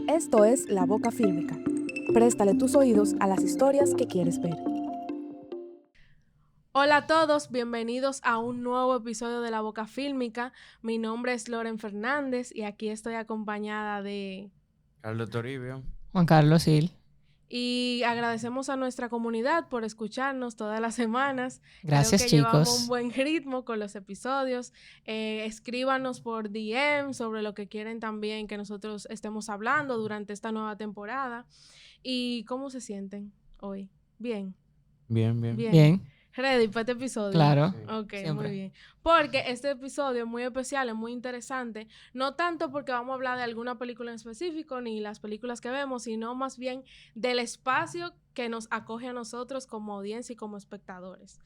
Esto es La Boca Fílmica. Préstale tus oídos a las historias que quieres ver. Hola a todos, bienvenidos a un nuevo episodio de La Boca Fílmica. Mi nombre es Loren Fernández y aquí estoy acompañada de... Carlos Toribio. Juan Carlos Gil. Y agradecemos a nuestra comunidad por escucharnos todas las semanas. Gracias, Creo que llevamos un chicos. buen ritmo con los episodios. Escríbanos por DM sobre lo que quieren también que nosotros estemos hablando durante esta nueva temporada. ¿Y cómo se sienten hoy? ¿Bien? Bien. ¿Ready para este episodio? Claro. Sí. Ok, Siempre. muy bien. Porque este episodio es muy especial, es muy interesante. No tanto porque vamos a hablar de alguna película en específico, ni las películas que vemos, sino más bien del espacio que nos acoge a nosotros como audiencia y como espectadores.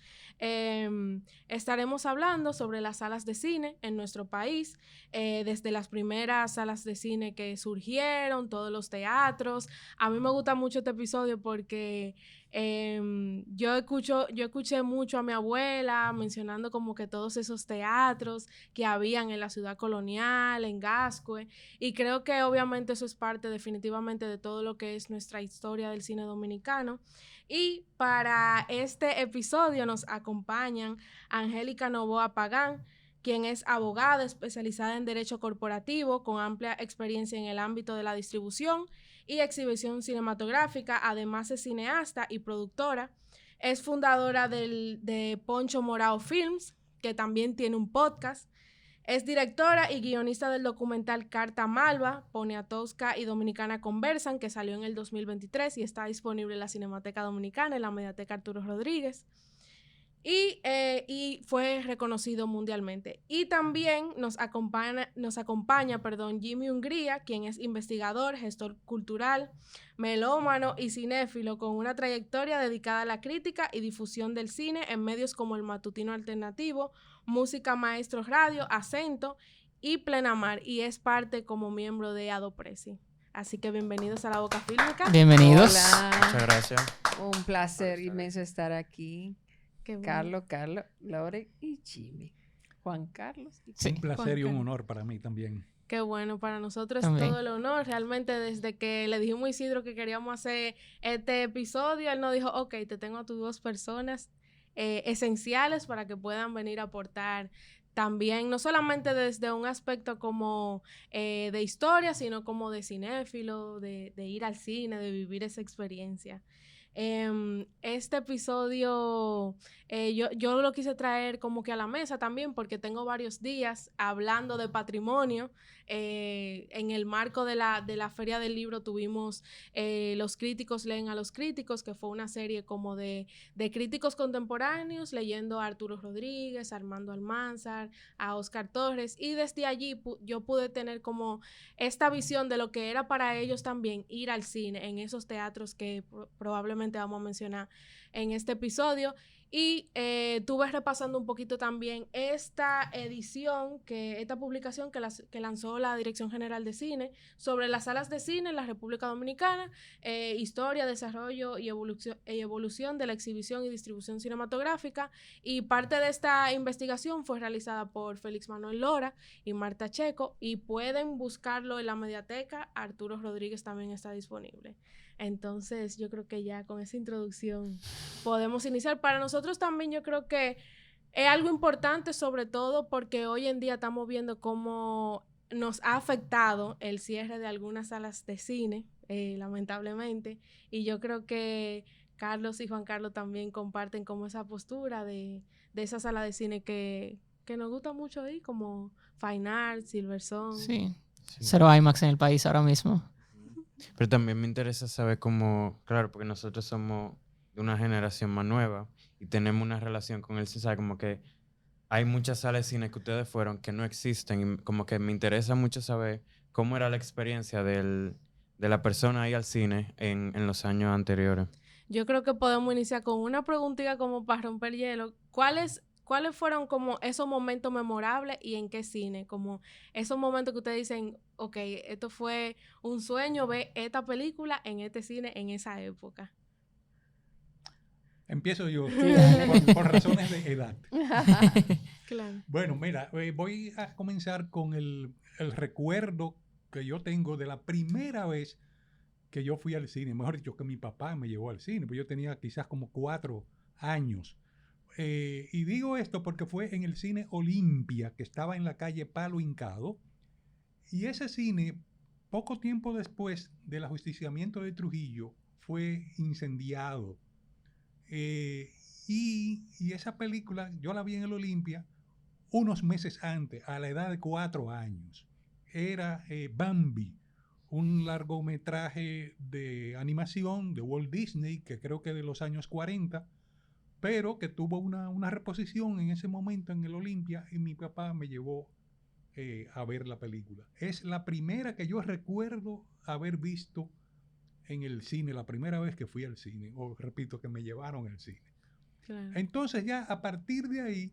Estaremos hablando sobre las salas de cine en nuestro país, desde las primeras salas de cine que surgieron, todos los teatros. A mí me gusta mucho este episodio porque... yo escuché mucho a mi abuela mencionando como que todos esos teatros que habían en la ciudad colonial, en Gascue, y creo que obviamente eso es parte definitivamente de todo lo que es nuestra historia del cine dominicano. Y para este episodio nos acompañan Angélica Novoa Pagán, quien es abogada especializada en Derecho Corporativo, con amplia experiencia en el ámbito de la distribución y exhibición cinematográfica. Además es cineasta y productora. Es fundadora de Poncho Morao Films, que también tiene un podcast. Es directora y guionista del documental Carta Malva, Poniatowska y Dominicana Conversan, que salió en el 2023 y está disponible en la Cinemateca Dominicana, en la Mediateca Arturo Rodríguez. Y fue reconocido mundialmente. Y también nos acompaña, Jimmy Hungría, quien es investigador, gestor cultural, melómano y cinéfilo, con una trayectoria dedicada a la crítica y difusión del cine en medios como El Matutino Alternativo, Música Maestros Radio, Acento y Plenamar, y es parte como miembro de Adopresi. Así que bienvenidos a La Boca Fílmica. Bienvenidos. Hola. Muchas gracias. Un placer inmenso estar aquí. Qué bueno. Carlos, Lore y Jimmy. Juan Carlos. Sí. Un placer y un honor para mí también. Qué bueno, para nosotros También. es todo el honor. Realmente desde que le dijimos a Isidro que queríamos hacer este episodio, él nos dijo, ok, te tengo a tus dos personas esenciales para que puedan venir a aportar también, no solamente desde un aspecto como de historia, sino como de cinéfilo, de ir al cine, de vivir esa experiencia. Este episodio yo lo quise traer como que a la mesa también porque tengo varios días hablando de patrimonio. En el marco de la Feria del Libro tuvimos Los Críticos Leen a los Críticos, que fue una serie como de críticos contemporáneos leyendo a Arturo Rodríguez, a Armando Almanzar, a Oscar Torres, y desde allí yo pude tener como esta visión de lo que era para ellos también ir al cine en esos teatros que probablemente vamos a mencionar en este episodio. Y estuve repasando un poquito también esta publicación que lanzó la Dirección General de Cine sobre las salas de cine en la República Dominicana, historia, desarrollo y evolución de la exhibición y distribución cinematográfica. Y parte de esta investigación fue realizada por Félix Manuel Lora y Marta Checo, y pueden buscarlo en la Mediateca. Arturo Rodríguez también está disponible. Entonces yo creo que ya con esa introducción podemos iniciar. Para nosotros también yo creo que es algo importante, sobre todo porque hoy en día estamos viendo cómo nos ha afectado el cierre de algunas salas de cine, lamentablemente, y yo creo que Carlos y Juan Carlos también comparten como esa postura de esa sala de cine que nos gusta mucho ahí, como Fine Arts, Silverson. Sí. Cero IMAX en el país ahora mismo. Pero también me interesa saber cómo, claro, porque nosotros somos de una generación más nueva y tenemos una relación con el cine, ¿sabes? Como que hay muchas salas de cine que ustedes fueron que no existen, y como que me interesa mucho saber cómo era la experiencia de la persona ahí al cine en los años anteriores. Yo creo que podemos iniciar con una preguntita como para romper hielo. ¿Cuáles fueron como esos momentos memorables y en qué cine? Como esos momentos que ustedes dicen, ok, esto fue un sueño ver esta película en este cine en esa época. Empiezo yo, Sí, dale. por razones de edad. Claro. Bueno, mira, voy a comenzar con el recuerdo que yo tengo de la primera vez que yo fui al cine, mejor dicho, que mi papá me llevó al cine, pues yo tenía quizás como 4 años. Y digo esto porque fue en el cine Olimpia, que estaba en la calle Palo Hincado, y ese cine, poco tiempo después del ajusticiamiento de Trujillo, fue incendiado. Y esa película yo la vi en el Olimpia unos meses antes, a la edad de 4 años. Era Bambi, un largometraje de animación de Walt Disney, que creo que de los años 40, pero que tuvo una reposición en ese momento en el Olimpia, y mi papá me llevó a ver la película. Es la primera que yo recuerdo haber visto en el cine, la primera vez que fui al cine, o repito, que me llevaron al cine. Claro. Entonces ya a partir de ahí,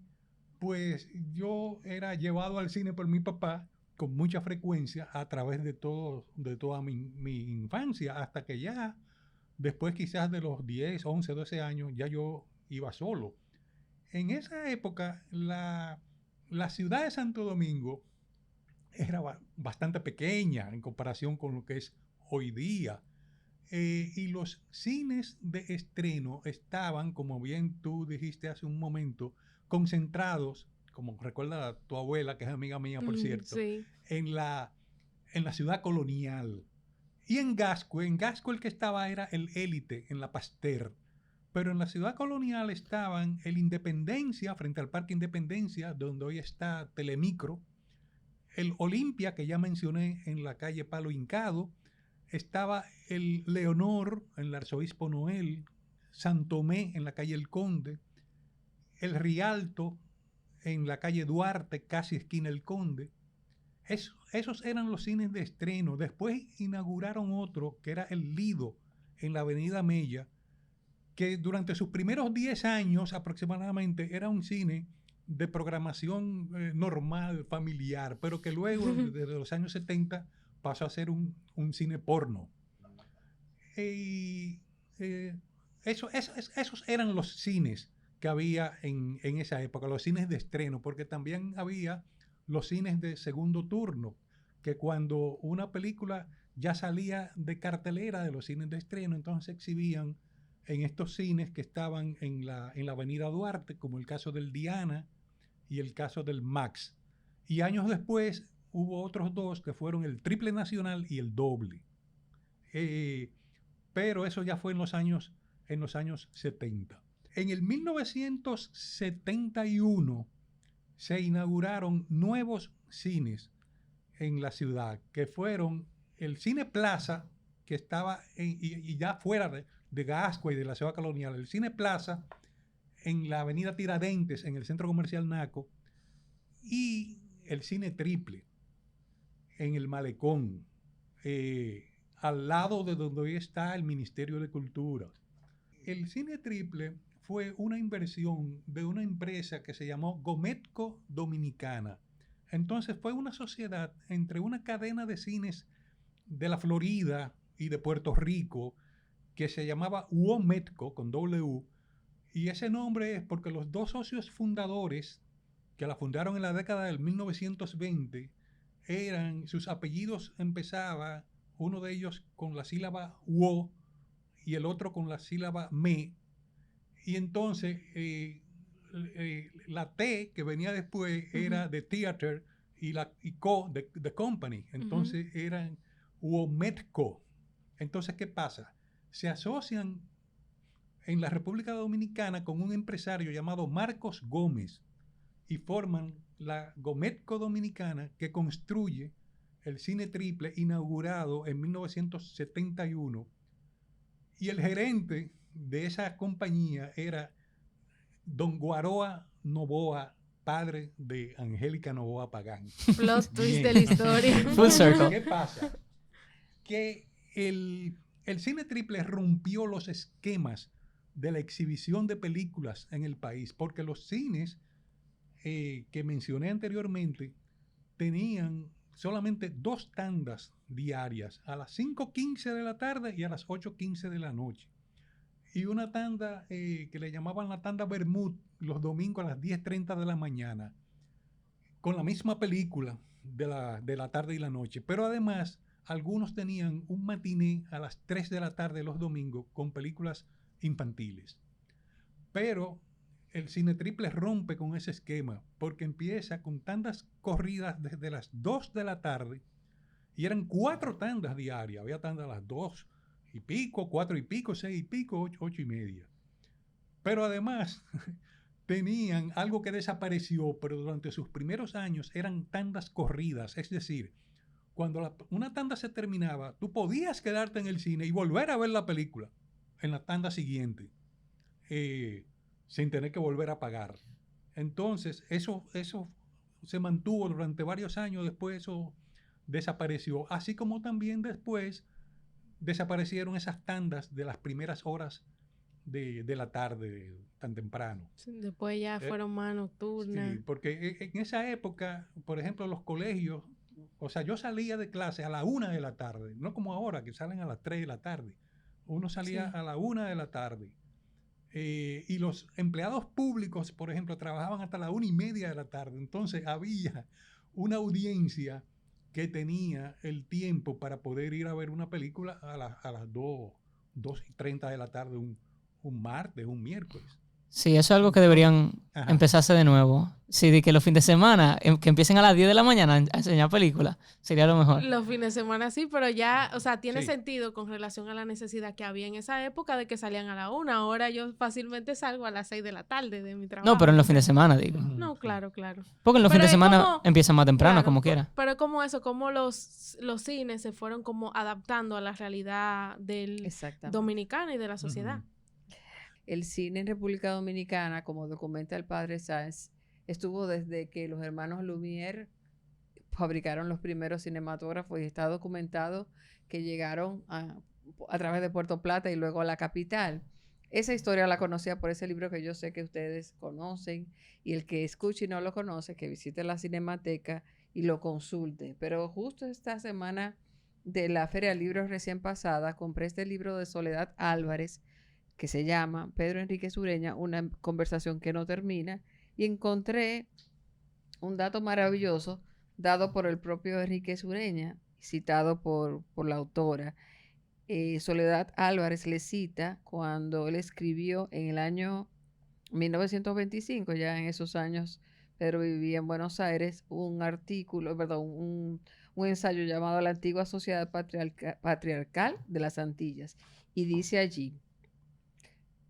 pues yo era llevado al cine por mi papá con mucha frecuencia a través de toda mi infancia, hasta que ya después quizás de los 10, 11, 12 años, ya yo iba solo. En esa época, la ciudad de Santo Domingo era bastante pequeña en comparación con lo que es hoy día. Y los cines de estreno estaban, como bien tú dijiste hace un momento, concentrados, como recuerda tu abuela, que es amiga mía, por cierto, Sí. en la ciudad colonial. Y en Gascue el que estaba era el Élite, en la Pasteur. Pero en la ciudad colonial estaban el Independencia, frente al Parque Independencia, donde hoy está Telemicro, el Olimpia, que ya mencioné, en la calle Palo Hincado, estaba el Leonor, en el Arzobispo Noel, San Tomé, en la calle El Conde, el Rialto, en la calle Duarte, casi esquina El Conde. Esos eran los cines de estreno. Después inauguraron otro, que era el Lido, en la avenida Mella, que durante sus primeros 10 años aproximadamente era un cine de programación normal, familiar, pero que luego, desde los años 70, pasó a ser un cine porno. Esos eran los cines que había en esa época, los cines de estreno, porque también había los cines de segundo turno, que cuando una película ya salía de cartelera de los cines de estreno, entonces se exhibían en estos cines que estaban en la avenida Duarte, como el caso del Diana y el caso del Max. Y años después hubo otros dos que fueron el Triple Nacional y el Doble. Pero eso ya fue en los años 70. En el 1971 se inauguraron nuevos cines en la ciudad, que fueron el Cine Plaza, que estaba y ya fuera de Gascue y de la ciudad colonial, el Cine Plaza en la avenida Tiradentes, en el centro comercial Naco, y el Cine Triple en el Malecón, al lado de donde hoy está el Ministerio de Cultura. El Cine Triple fue una inversión de una empresa que se llamó Gometco Dominicana. Entonces fue una sociedad entre una cadena de cines de la Florida y de Puerto Rico que se llamaba Wometco, con W, y ese nombre es porque los dos socios fundadores, que la fundaron en la década del 1920, sus apellidos empezaba, uno de ellos con la sílaba Wo y el otro con la sílaba Me, y entonces la T que venía después era de Theater y Co de Company, entonces eran Wometco. Entonces, ¿qué pasa? Se asocian en la República Dominicana con un empresario llamado Marcos Gómez y forman la Gometco Dominicana, que construye el Cine Triple, inaugurado en 1971, y el gerente de esa compañía era don Guaroa Novoa, padre de Angélica Novoa Pagán. Plot twist de la historia. Full circle. ¿Qué pasa? Que el Cine Triple rompió los esquemas de la exhibición de películas en el país, porque los cines que mencioné anteriormente tenían solamente 2 tandas diarias, a las 5:15 de la tarde y a las 8:15 de la noche. Y una tanda que le llamaban la tanda Bermud, los domingos a las 10:30 de la mañana, con la misma película, de la tarde y la noche. Pero además, algunos tenían un matiné a las 3 de la tarde los domingos con películas infantiles. Pero el Cine Triple rompe con ese esquema porque empieza con tandas corridas desde las 2 de la tarde y eran 4 tandas diarias. Había tandas a las 2 y pico, 4 y pico, 6 y pico, 8 y media. Pero además tenían algo que desapareció, pero durante sus primeros años eran tandas corridas. Es decir, cuando una tanda se terminaba, tú podías quedarte en el cine y volver a ver la película en la tanda siguiente, sin tener que volver a pagar. Entonces, eso se mantuvo durante varios años, después eso desapareció. Así como también después desaparecieron esas tandas de las primeras horas de la tarde, tan temprano. Sí, después ya fueron más nocturnas. Sí, porque en esa época, por ejemplo, los colegios, o sea, yo salía de clase a la 1 de la tarde, no como ahora que salen a las 3 de la tarde. Uno salía a la 1 de la tarde. Y los empleados públicos, por ejemplo, trabajaban hasta la 1:30 de la tarde. Entonces había una audiencia que tenía el tiempo para poder ir a ver una película a las 2:30 de la tarde, un martes, un miércoles. Sí, eso es algo que deberían empezarse de nuevo. Sí, de que los fines de semana, que empiecen a las 10 de la mañana a enseñar películas, sería lo mejor. Los fines de semana sí, pero ya, o sea, tiene sentido con relación a la necesidad que había en esa época de que salían a la 1. Ahora yo fácilmente salgo a las 6 de la tarde de mi trabajo. No, pero en los fines de semana, digo. No, claro. Porque en los fines de semana empiezan más temprano, como quiera. Pero es como eso, como los cines se fueron como adaptando a la realidad del dominicano y de la sociedad. El cine en República Dominicana, como documenta el padre Sáenz, estuvo desde que los hermanos Lumière fabricaron los primeros cinematógrafos y está documentado que llegaron a través de Puerto Plata y luego a la capital. Esa historia la conocía por ese libro que yo sé que ustedes conocen, y el que escuche y no lo conoce, que visite la Cinemateca y lo consulte. Pero justo esta semana de la Feria de Libros recién pasada, compré este libro de Soledad Álvarez, que se llama Pedro Enríquez Ureña, una conversación que no termina, y encontré un dato maravilloso dado por el propio Enríquez Ureña, citado por la autora. Soledad Álvarez le cita cuando él escribió en el año 1925, ya en esos años Pedro vivía en Buenos Aires, un artículo, un ensayo llamado La antigua sociedad patriarcal de las Antillas, y dice allí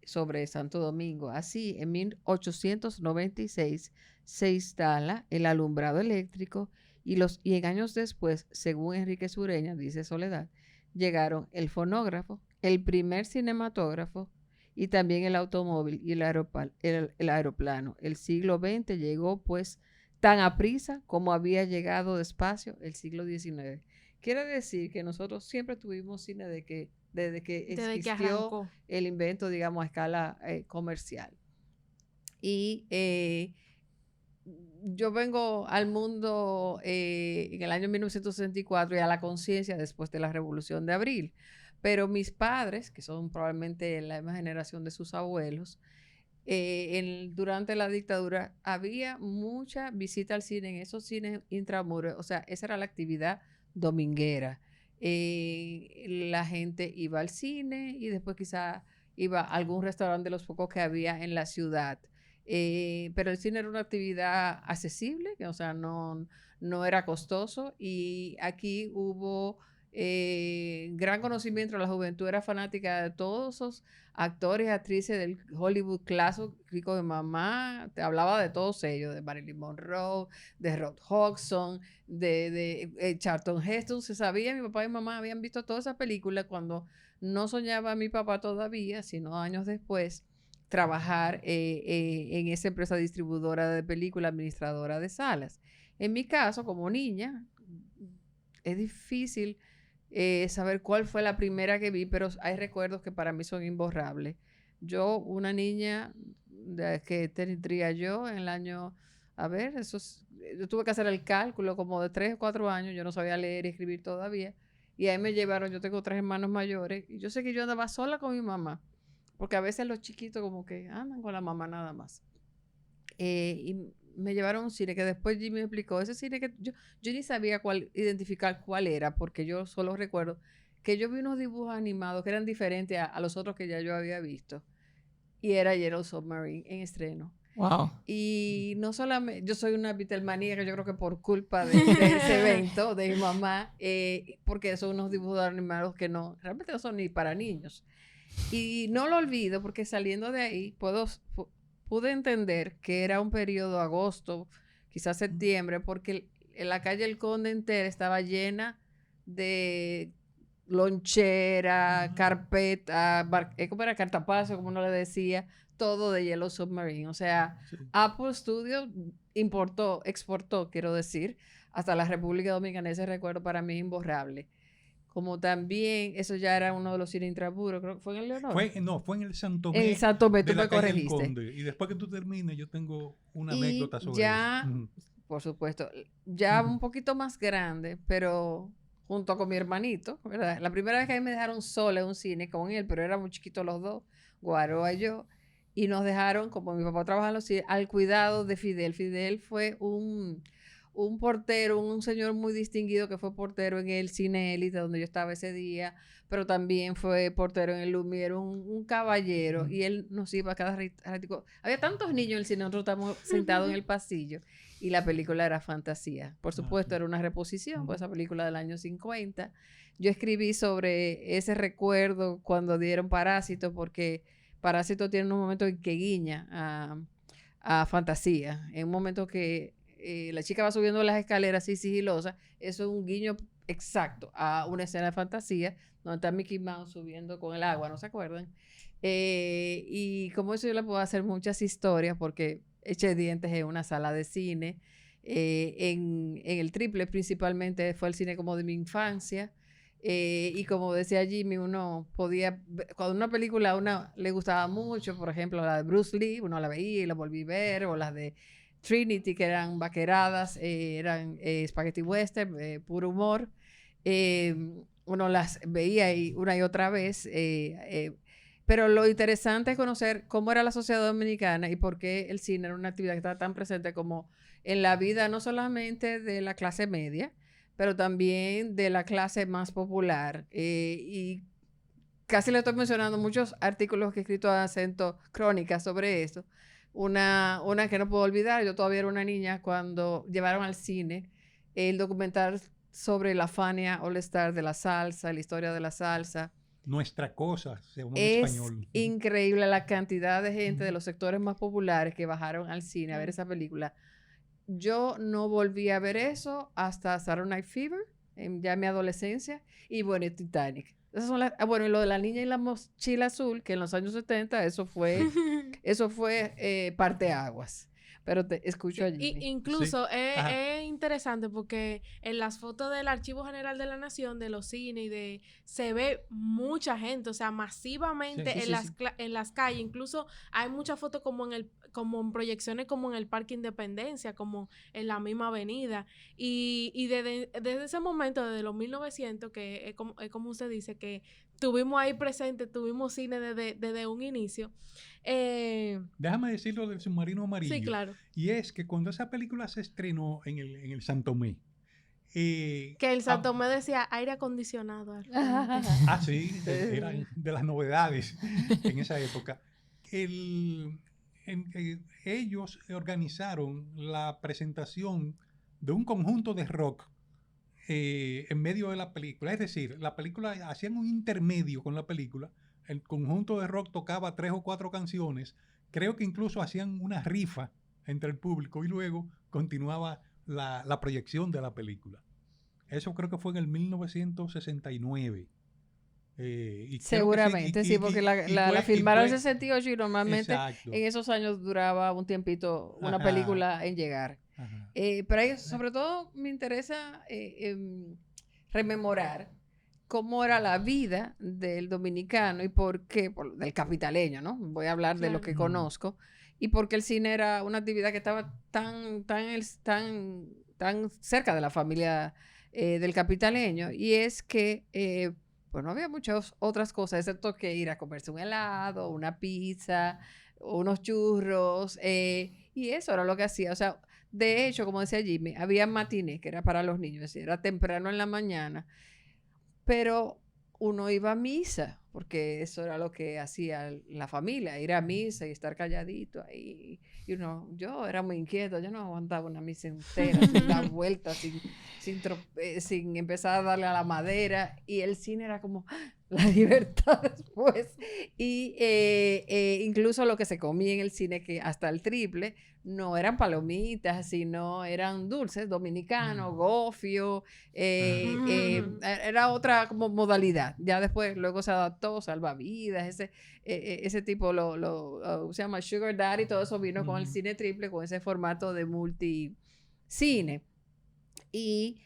sobre Santo Domingo: así, en 1896 se instala el alumbrado eléctrico y en años después, según Enríquez Ureña, dice Soledad, llegaron el fonógrafo, el primer cinematógrafo y también el automóvil y el aeroplano. El siglo XX llegó pues tan aprisa como había llegado despacio el siglo XIX. Quiere decir que nosotros siempre tuvimos cine desde que existió el invento, digamos, a escala comercial. Y yo vengo al mundo en el año 1964 y a la conciencia después de la Revolución de Abril. Pero mis padres, que son probablemente la misma generación de sus abuelos, durante la dictadura había mucha visita al cine en esos cines intramuros. O sea, esa era la actividad dominguera. La gente iba al cine y después quizá iba a algún restaurante de los pocos que había en la ciudad. Pero el cine era una actividad accesible, o sea, no era costoso, y aquí hubo gran conocimiento. La juventud era fanática de todos esos actores y actrices del Hollywood clásico de mamá. Te hablaba de todos ellos, de Marilyn Monroe, de Rod Hudson, de Charlton Heston. Se sabía, mi papá y mamá habían visto todas esas películas cuando no soñaba mi papá todavía, sino años después, trabajar en esa empresa distribuidora de películas, administradora de salas. En mi caso, como niña, es difícil saber cuál fue la primera que vi, pero hay recuerdos que para mí son imborrables. Yo, una niña que tendría yo en el año, yo tuve que hacer el cálculo como de 3 o 4 años, yo no sabía leer y escribir todavía, y ahí me llevaron, yo tengo 3 hermanos mayores, y yo sé que yo andaba sola con mi mamá, porque a veces los chiquitos como que andan con la mamá nada más. Y me llevaron a un cine que después Jimmy me explicó. Ese cine que yo ni sabía identificar cuál era, porque yo solo recuerdo que yo vi unos dibujos animados que eran diferentes a los otros que ya yo había visto. Y era Yellow Submarine en estreno. Wow. Y no solamente, yo soy una Beatlemaníaca, yo creo que por culpa de ese evento de mi mamá, porque son unos dibujos animados que realmente no son ni para niños. Y no lo olvido porque saliendo de ahí pude entender que era un periodo agosto, quizás septiembre, porque en la calle El Conde entera estaba llena de lonchera, carpeta, ¿cómo era? Cartapacio, como uno le decía, todo de Yellow Submarine. O sea, Sí. Apple Studios exportó, quiero decir, hasta la República Dominicana. Ese recuerdo para mí es imborrable. Como también, eso ya era uno de los cines intramuros, creo que fue en el Leonor. Fue en el Santo Tomé. En el Santo Tomé, tú de la me calle El corregiste. Conde. Y después que tú termines, yo tengo una Y anécdota sobre ya, eso. Ujú. por supuesto, ya Ujú. un poquito más grande, pero junto con mi hermanito, ¿verdad? La primera vez que a mí me dejaron sola en un cine con él, pero éramos chiquitos los dos, Guaroa y yo, y nos dejaron, como mi papá trabaja en los cines, al cuidado de Fidel. Fidel fue un portero, un señor muy distinguido que fue portero en el Cine Élite, donde yo estaba ese día, pero también fue portero en el Lumière, un caballero, y él nos iba cada ratico. Había tantos niños en el cine, nosotros estábamos sentados en el pasillo, y la película era fantasía. Por supuesto, sí. era una reposición, pues esa película del año 50. Yo escribí sobre ese recuerdo cuando dieron Parásito, porque Parásito tiene un momento en que guiña a fantasía, en un momento que la chica va subiendo las escaleras así sigilosa, eso es un guiño exacto a una escena de fantasía donde está Mickey Mouse subiendo con el agua, ¿no se acuerdan? Y como eso yo le puedo hacer muchas historias porque Eche Dientes es una sala de cine, en el Triple principalmente fue el cine como de mi infancia. Y como decía Jimmy, uno podía, cuando una película a una le gustaba mucho, por ejemplo la de Bruce Lee, uno la veía y la volví a ver, o las de Trinity, que eran vaqueradas, eran spaghetti western, puro humor. Uno las veía una y otra vez. Pero lo interesante es conocer cómo era la sociedad dominicana y por qué el cine era una actividad que estaba tan presente como en la vida no solamente de la clase media, pero también de la clase más popular. Y casi le estoy mencionando muchos artículos que he escrito a Acento, crónicas sobre esto. Una que no puedo olvidar, yo todavía era una niña cuando llevaron al cine el documental sobre la Fania All Star de la salsa, la historia de la salsa. Nuestra cosa, según Es español. increíble la cantidad de gente de los sectores más populares que bajaron al cine a ver esa película. Yo no volví a ver eso hasta Saturday Night Fever, ya en mi adolescencia, y bueno, Titanic. Esas son bueno, y lo de la niña y la mochila azul, que en los años 70 eso fue parteaguas. Pero te escucho allí. Incluso Sí. es interesante porque en las fotos del Archivo General de la Nación, de los cines, se ve mucha gente, o sea, masivamente Sí, en las calles. Incluso hay muchas fotos como en proyecciones como en el Parque Independencia, como en la misma avenida. Y desde ese momento, desde los 1900, que es como usted dice, que tuvimos ahí presente, tuvimos cine desde un inicio. Déjame decirlo del Submarino Amarillo. Sí, claro. Y es que cuando esa película se estrenó en el Santo Tomé. Que el Santo Tomé decía aire acondicionado. Al frente. Sí, eran de las novedades en esa época. Ellos organizaron la presentación de un conjunto de rock en medio de la película. Es decir, la película, hacían un intermedio con la película. El conjunto de rock tocaba 3 o 4 canciones. Creo que incluso hacían una rifa entre el público y luego continuaba la proyección de la película. Eso creo que fue en el 1969. Seguramente, sí, porque la filmaron en 68 y normalmente exacto. en esos años duraba un tiempito una película en llegar. Pero ahí, sobre todo me interesa rememorar cómo era la vida del dominicano y por qué, del capitaleño, ¿no? Voy a hablar de lo que conozco, y por qué el cine era una actividad que estaba tan cerca de la familia del capitaleño, y es que pues no había muchas otras cosas, excepto que ir a comerse un helado, una pizza, unos churros, y eso era lo que hacía. O sea, de hecho, como decía Jimmy, había matinés que era para los niños, es decir, era temprano en la mañana, pero uno iba a misa, porque eso era lo que hacía la familia, ir a misa y estar calladito ahí. Y yo era muy inquieto, yo no aguantaba una misa entera, sin dar vueltas, sin empezar a darle a la madera. Y el cine era como la libertad después. Y incluso lo que se comía en el cine, que hasta el triple, no eran palomitas, sino eran dulces dominicanos, gofio, era otra como modalidad. Ya después, luego se adaptó, salvavidas, ese tipo, se llama Sugar Daddy, todo eso vino con el cine triple, con ese formato de multicine. Y,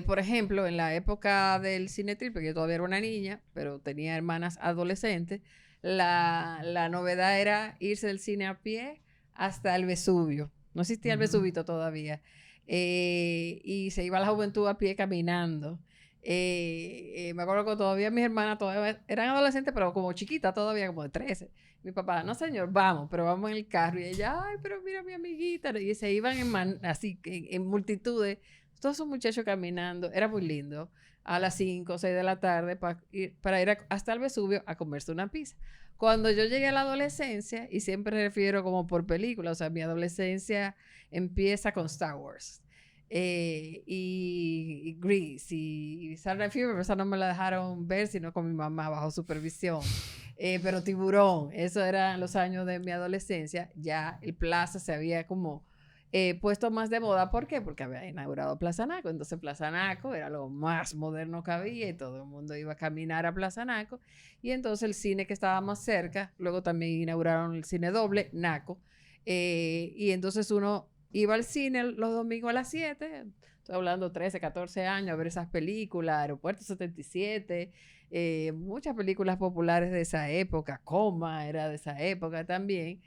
por ejemplo, en la época del cine triple, que yo todavía era una niña, pero tenía hermanas adolescentes, la novedad era irse del cine a pie hasta el Vesubio. No existía el Vesubito todavía. Y se iba la juventud a pie caminando. Me acuerdo que todavía mis hermanas todavía eran adolescentes, pero como chiquitas todavía, como de 13. Mi papá, no señor, vamos, pero vamos en el carro. Y ella, ay, pero mira mi amiguita. Y se iban así, en multitudes. Todos esos muchachos caminando. Era muy lindo. A las 5 o 6 de la tarde para ir hasta el Vesubio a comerse una pizza. Cuando yo llegué a la adolescencia, y siempre refiero como por película, o sea, mi adolescencia empieza con Star Wars. Y Grease y Saturday Night Fever, pero esa no me la dejaron ver, sino con mi mamá bajo supervisión. Pero Tiburón, eso eran los años de mi adolescencia. Ya el Plaza se había como puesto más de moda. ¿Por qué? Porque había inaugurado Plaza Naco. Entonces Plaza Naco era lo más moderno que había y todo el mundo iba a caminar a Plaza Naco. Y entonces el cine que estaba más cerca, luego también inauguraron el cine doble, Naco. Y entonces uno iba al cine los domingos a las 7, estoy hablando 13, 14 años, a ver esas películas, Aeropuerto 77, muchas películas populares de esa época, Coma era de esa época también,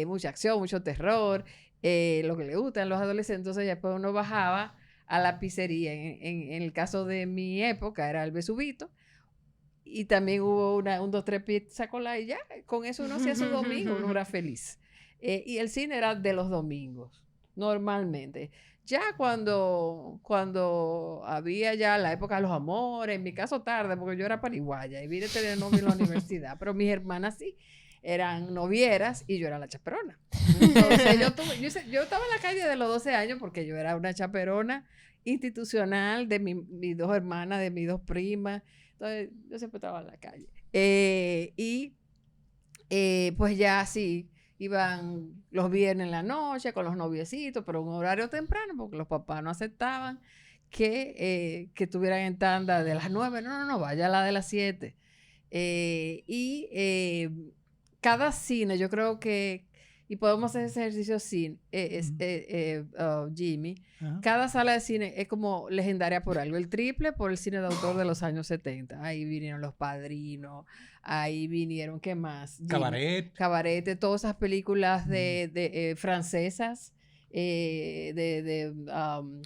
mucha acción, mucho terror, lo que le gustan los adolescentes. Entonces después uno bajaba a la pizzería, en el caso de mi época era el Vesubito, y también hubo un 2-3 pizza cola y ya, con eso uno hacía su domingo, uno era feliz. Y el cine era de los domingos, normalmente. Ya cuando había ya la época de los amores, en mi caso tarde, porque yo era pariguaya y vine a tener novio en la universidad, pero mis hermanas sí, eran novieras y yo era la chaperona. Entonces yo estaba en la calle de los 12 años porque yo era una chaperona institucional de mis dos hermanas, de mis dos primas. Entonces yo siempre estaba en la calle. Pues ya así iban los viernes en la noche con los noviecitos, pero un horario temprano porque los papás no aceptaban que estuvieran en tanda de las 9. No, vaya a la de las 7. Cada cine, yo creo que, y podemos hacer ese ejercicio sin Jimmy, cada sala de cine es como legendaria por algo. El triple por el cine de autor de los años 70. Ahí vinieron Los Padrinos, ahí vinieron, ¿qué más? Cabaret, todas esas películas de francesas,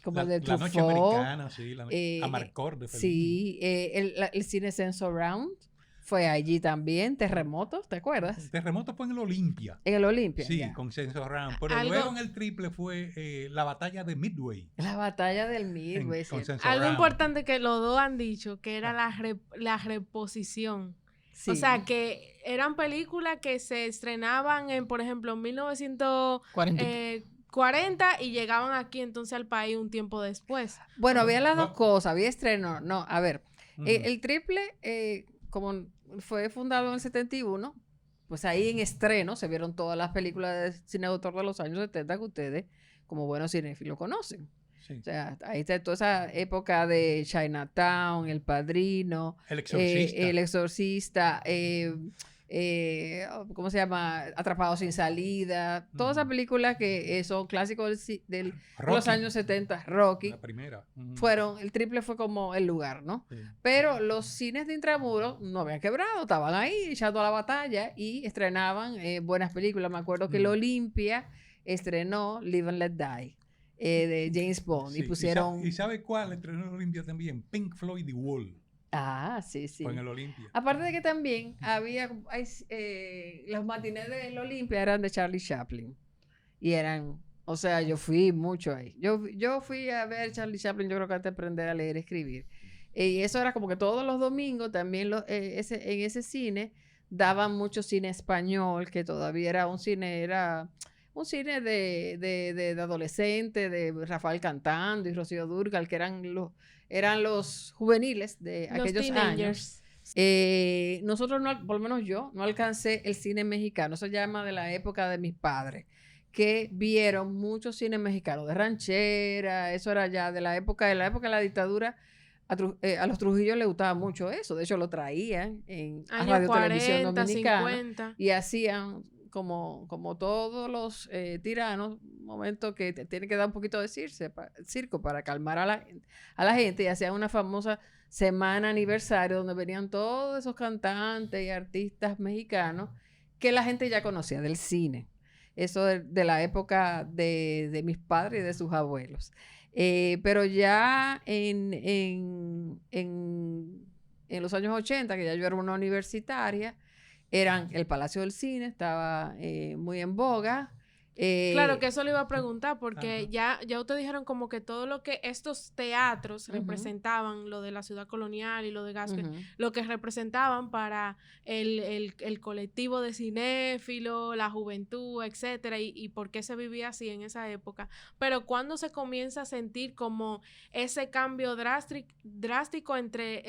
como de La Noche Americana, sí, Amarcord de sí, el cine Sensoround fue allí también. Terremotos, ¿te acuerdas? Terremotos fue en el Olimpia. En el Olimpia. Sí, ya. con Sensoround. Pero luego en el triple fue la batalla de Midway. La batalla del Midway. Algo importante que los dos han dicho, que era la reposición. Sí. O sea, que eran películas que se estrenaban en, por ejemplo, en 1940 y llegaban aquí entonces al país un tiempo después. Bueno, había las dos cosas, había estreno. No, a ver, el triple, como fue fundado en el 71, pues ahí en estreno se vieron todas las películas de cine de autor de los años 70 que ustedes, como buenos cinéfilos, conocen. Sí. O sea, ahí está toda esa época de Chinatown, El Padrino, El Exorcista, ¿cómo se llama? Atrapados sin salida. Todas esas películas que son clásicos de los años 70, Rocky. La primera. El triple fue como el lugar, ¿no? Sí. Pero los cines de Intramuros no habían quebrado, estaban ahí echando la batalla y estrenaban buenas películas. Me acuerdo que el Olimpia estrenó Live and Let Die. De James Bond. Sí. Y pusieron... ¿Y sabe cuál estrenó en Olimpia también? Pink Floyd The Wall. Ah, sí, sí. Fue en el Olimpia. Aparte de que también los matinés del Olimpia eran de Charlie Chaplin. Y eran, o sea, yo fui mucho ahí. Yo fui a ver Charlie Chaplin, yo creo que antes de aprender a leer y escribir. Y eso era como que todos los domingos también en ese cine daban mucho cine español, que todavía era un cine de adolescente, de Rafael Cantando y Rocío Dúrcal, que eran los juveniles de Los aquellos años. teenagers. Nosotros, por lo menos yo, no alcancé el cine mexicano. Eso llama de la época de mis padres, que vieron mucho cine mexicano, de ranchera. Eso era ya de la época de la dictadura. A los Trujillo les gustaba mucho eso. De hecho, lo traían a Años Radio 40, Televisión Dominicana 50. y hacían como todos los tiranos, un momento que tiene que dar un poquito de circo para calmar a la gente, y hacían una famosa semana aniversario donde venían todos esos cantantes y artistas mexicanos que la gente ya conocía del cine. Eso de la época de mis padres y de sus abuelos. Pero ya en los años 80, que ya yo era una universitaria, el Palacio del Cine, estaba muy en boga. Claro, que eso le iba a preguntar, porque Ajá. ya ustedes dijeron como que todo lo que estos teatros Ujú. representaban, lo de la ciudad colonial y lo de Gascue, Ujú. lo que representaban para el colectivo de cinéfilos, la juventud, etcétera, y por qué se vivía así en esa época. Pero cuando se comienza a sentir como ese cambio drástico entre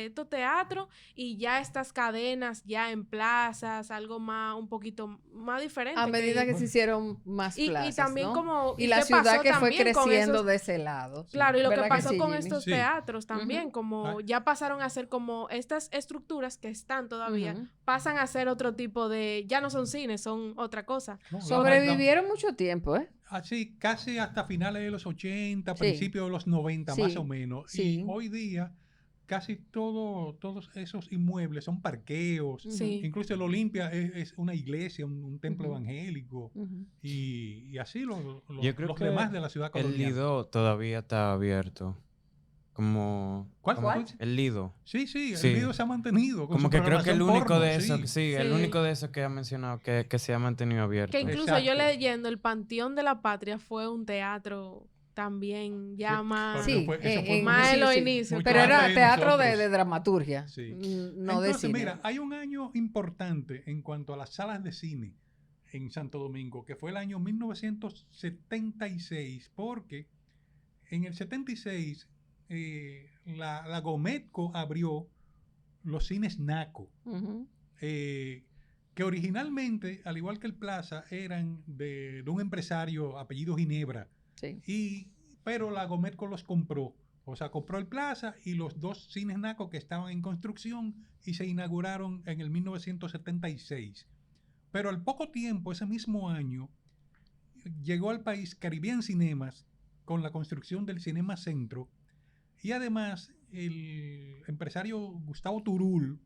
estos teatros y ya estas cadenas ya en plazas, algo más, un poquito más diferente. A medida que se hicieron más y plazas, también ¿no? como... Y la qué ciudad pasó que fue también con creciendo esos- de ese lado. Claro, y lo que ¿Verdad pasó sí, con Jimmy? estos Sí. teatros también, Ujú. como ya pasaron a ser como estas estructuras que están todavía, Ujú. pasan a ser otro tipo de... Ya no son cines, son otra cosa. No, Sobrevivieron mucho tiempo, ¿eh? Así, casi hasta finales de los 80, Sí. principios de los 90, más Sí, o menos. sí. Y hoy día, casi todos esos inmuebles son parqueos. Sí. Incluso el Olimpia es una iglesia, un templo Ujú. evangélico. Ujú. Y así Yo creo los que demás de la ciudad el colonial. Lido todavía está abierto. ¿Cuál? El Lido. Sí, Sí. el video se ha mantenido. Con Como su que creo que el programación único porno, de eso, sí. el Sí. único de eso que ha mencionado que se ha mantenido abierto. Que incluso yo Exacto. leyendo el Panteón de la Patria fue un teatro también ya Sí, más... pero Sí, eso fue más en los sí. inicios. mucho Pero antes era de teatro de nosotros. dramaturgia, Sí. no de Entonces, cine. mira, hay un año importante en cuanto a las salas de cine en Santo Domingo, que fue el año 1976, porque en el 76 la Gometco abrió los cines Naco, Ujú. que originalmente, al igual que el Plaza, eran de un empresario apellido Ginebra, Sí. pero la Gometco los compró. O sea, compró el Plaza y los dos cines Naco que estaban en construcción y se inauguraron en el 1976. Pero al poco tiempo, ese mismo año, llegó al país Caribbean Cinemas con la construcción del Cinema Centro, y además el empresario Gustavo Turul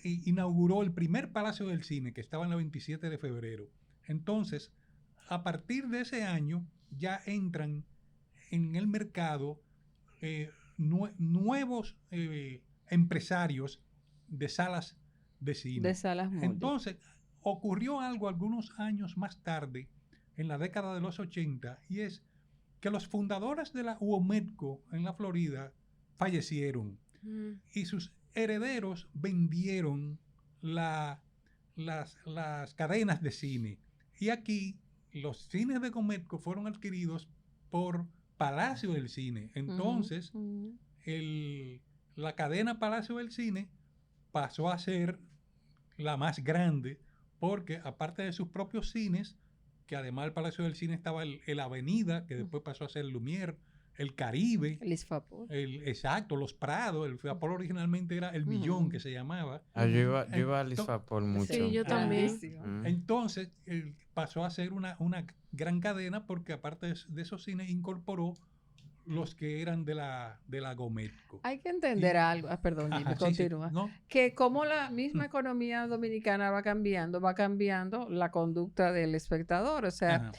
inauguró el primer Palacio del Cine que estaba en la 27 de febrero. Entonces, a partir de ese año ya entran en el mercado nuevos empresarios de salas de cine. De salas multi. Entonces, ocurrió algo algunos años más tarde, en la década de los 80, y es que los fundadores de la UOMEDCO en la Florida fallecieron y sus herederos vendieron las cadenas de cine. Y aquí los cines de Comedco fueron adquiridos por Palacio del Cine. Entonces, la cadena Palacio del Cine pasó a ser la más grande, porque aparte de sus propios cines, que además el Palacio del Cine estaba el Avenida, que después pasó a ser el Lumière, el Caribe, el Isfapol. Exacto, los Prados, el Isfapol originalmente era el Millón, que se llamaba. Yo iba al Isfapol mucho. Sí, yo también. Entonces, pasó a ser una gran cadena, porque aparte de esos cines incorporó los que eran de la Gometco. Hay que entender algo. Perdón, Jimmy, continúa. Sí, ¿no? Que como la misma economía dominicana va cambiando la conducta del espectador. O sea,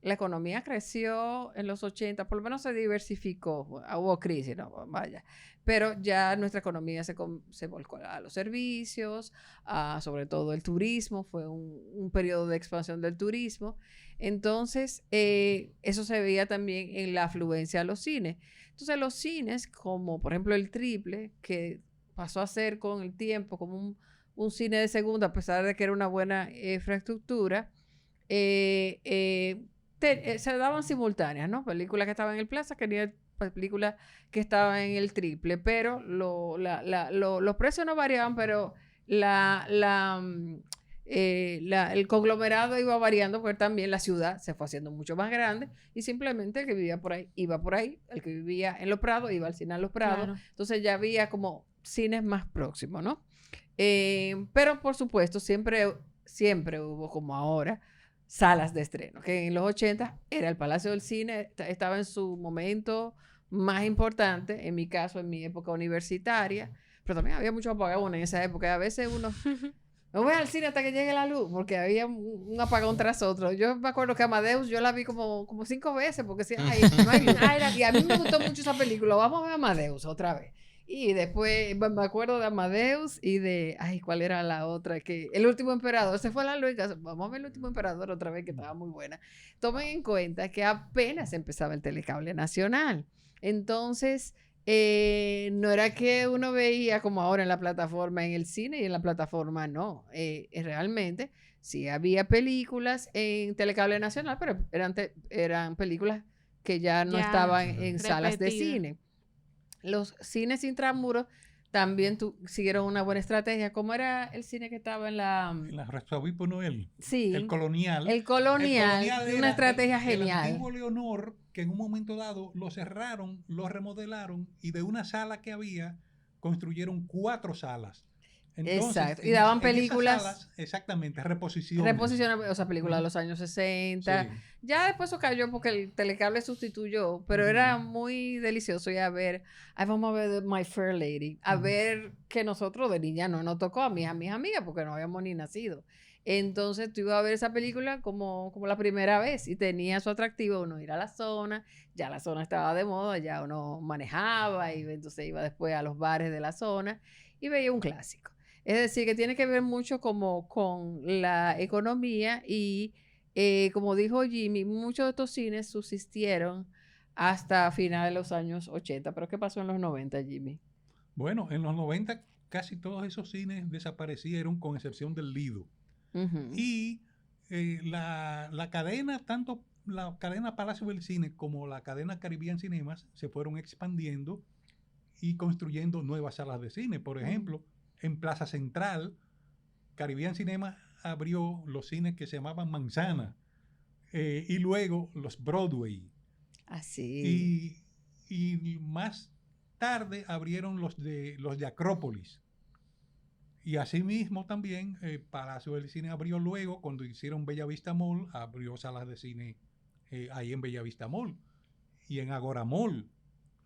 la economía creció en los 80, por lo menos se diversificó, hubo crisis, no, vaya, pero ya nuestra economía se volcó a los servicios, sobre todo el turismo, fue un periodo de expansión del turismo, entonces eso se veía también en la afluencia a los cines. Entonces los cines, como por ejemplo el Triple, que pasó a ser con el tiempo como un cine de segunda, a pesar de que era una buena infraestructura, se daban simultáneas, ¿no? Películas que estaban en el Plaza, películas que estaban en el Triple, pero los precios no variaban, pero el conglomerado iba variando porque también la ciudad se fue haciendo mucho más grande y simplemente el que vivía por ahí iba por ahí, el que vivía en Los Prados iba al cine a Los Prados, Claro. entonces ya había como cines más próximos, ¿no? Pero por supuesto siempre hubo como ahora salas de estreno, que en los 80 era el Palacio del Cine, estaba en su momento más importante, en mi caso, en mi época universitaria, pero también había mucho apagón en esa época, y a veces uno no voy al cine hasta que llegue la luz, porque había un apagón tras otro. Yo me acuerdo que Amadeus yo la vi como 5 veces, porque decía, ay, no hay luz. Y a mí me gustó mucho esa película, vamos a ver Amadeus otra vez. Y después me acuerdo de Amadeus y de, ay, ¿cuál era la otra? Que El Último Emperador, se fue a la luz, vamos a ver El Último Emperador otra vez, que estaba muy buena. Tomen en cuenta que apenas empezaba el telecable nacional. Entonces, no era que uno veía como ahora en la plataforma en el cine y en la plataforma no. Realmente sí había películas en telecable nacional, pero eran películas que ya no estaban en salas de repetidas. cine. Los cines intramuros también siguieron una buena estrategia. ¿Cómo era el cine que estaba en la...? En la Arzobispo Noel. Sí. El Colonial. El Colonial, era una estrategia el genial. antiguo Leonor, que en un momento dado lo cerraron, lo remodelaron y de una sala que había construyeron 4 salas. Entonces, exacto. Y daban en esas películas. salas, exactamente, reposiciones. Reposiciones, o sea, películas de los años 60. Sí. Ya después eso cayó porque el telecable sustituyó, pero era muy delicioso ir a ver, ay, vamos a ver My Fair Lady, a ver que nosotros de niña no nos tocó a mis amigas porque no habíamos ni nacido. Entonces tú ibas a ver esa película como la primera vez y tenía su atractivo uno ir a la zona, ya la zona estaba de moda, ya uno manejaba y entonces iba después a los bares de la zona y veía un clásico. Es decir, que tiene que ver mucho como con la economía y, como dijo Jimmy, muchos de estos cines subsistieron hasta finales de los años 80. ¿Pero qué pasó en los 90, Jimmy? Bueno, en los 90 casi todos esos cines desaparecieron con excepción del Lido. Uh-huh. Y la cadena, tanto la cadena Palacio del Cine como la cadena Caribbean Cinemas se fueron expandiendo y construyendo nuevas salas de cine. Por ejemplo, en Plaza Central, Caribbean Cinema abrió los cines que se llamaban Manzana y luego los Broadway. Así. Y más tarde abrieron los de Acrópolis. Y asimismo también Palacio del Cine abrió luego, cuando hicieron Bellavista Mall, abrió salas de cine ahí en Bellavista Mall y en Agora Mall.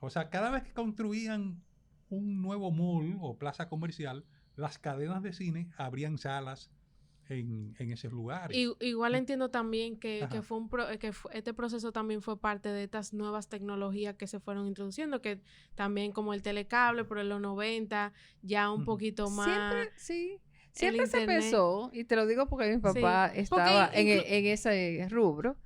O sea, cada vez que construían un nuevo mall o plaza comercial, las cadenas de cine abrían salas en esos lugares. Igual entiendo también que Ajá. este proceso también fue parte de estas nuevas tecnologías que se fueron introduciendo, que también como el telecable por los 90, ya un poquito más... Siempre se internet. pensó, y te lo digo porque mi papá Sí, estaba porque en ese rubro,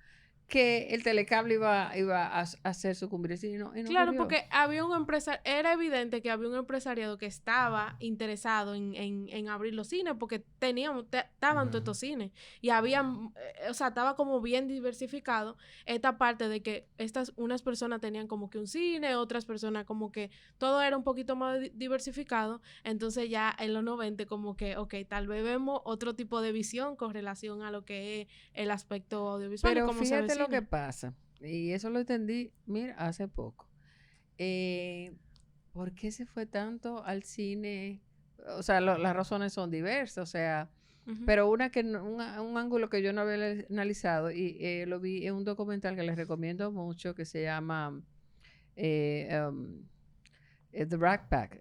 que el telecable iba a hacer sucumbir el cine y no Claro, ocurrió. porque había un empresario, era evidente que había un empresariado que estaba interesado en abrir los cines, porque estaban todos estos cines y habían, o sea, estaba como bien diversificado esta parte de que unas personas tenían como que un cine, otras personas como que todo era un poquito más diversificado, entonces ya en los 90 como que, ok, tal vez vemos otro tipo de visión con relación a lo que es el aspecto audiovisual. Pero y cómo se ve el fíjate lo cine. que pasa, y eso lo entendí, mira, hace poco. ¿Por qué se fue tanto al cine? O sea, las razones son diversas, o sea, Ujú. pero un ángulo que yo no había analizado y lo vi en un documental que les recomiendo mucho que se llama The Rat Pack,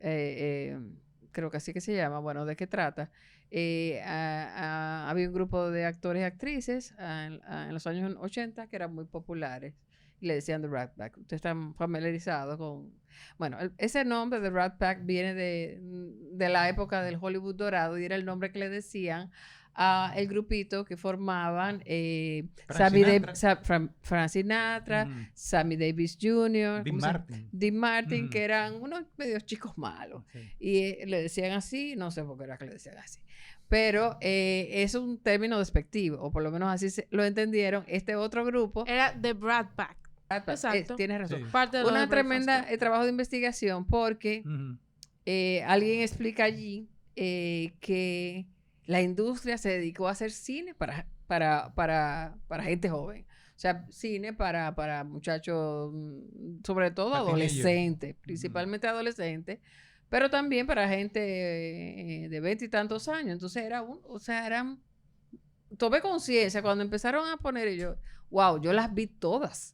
creo que así que se llama, bueno, ¿de qué trata? Había un grupo de actores y actrices en los años 80 que eran muy populares. Y le decían The Rat Pack. Ustedes están familiarizados con... Bueno, ese nombre de Rat Pack viene de la época del Hollywood dorado y era el nombre que le decían a el grupito que formaban Frank Sinatra, Sammy Davis Jr., Dean Martin, que eran unos medios chicos malos. Sí. Y le decían así, no sé por qué era que le decían así. Pero es un término despectivo, o por lo menos así lo entendieron. Este otro grupo... Era The Brad Pack. Exacto. Tienes razón. Sí. Parte de lo Una de tremenda Breakfast trabajo de investigación porque alguien explica allí que la industria se dedicó a hacer cine para gente joven. O sea, cine para muchachos, sobre todo Para adolescentes, principalmente adolescentes, pero también para gente de 20 y tantos años. Entonces eran... Tomé conciencia cuando empezaron a poner ellos, wow, yo las vi todas.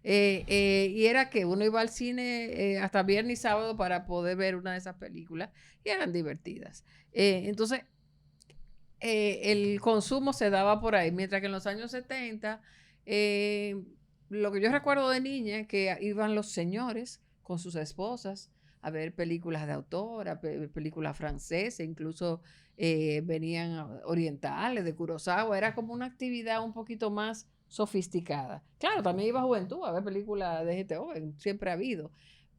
Y era que uno iba al cine hasta viernes y sábado para poder ver una de esas películas y eran divertidas. Entonces, el consumo se daba por ahí, mientras que en los años 70, lo que yo recuerdo de niña es que iban los señores con sus esposas a ver películas de autor, películas francesas, incluso venían orientales, de Kurosawa. Era como una actividad un poquito más sofisticada. Claro, también iba juventud a ver películas de gente joven, siempre ha habido.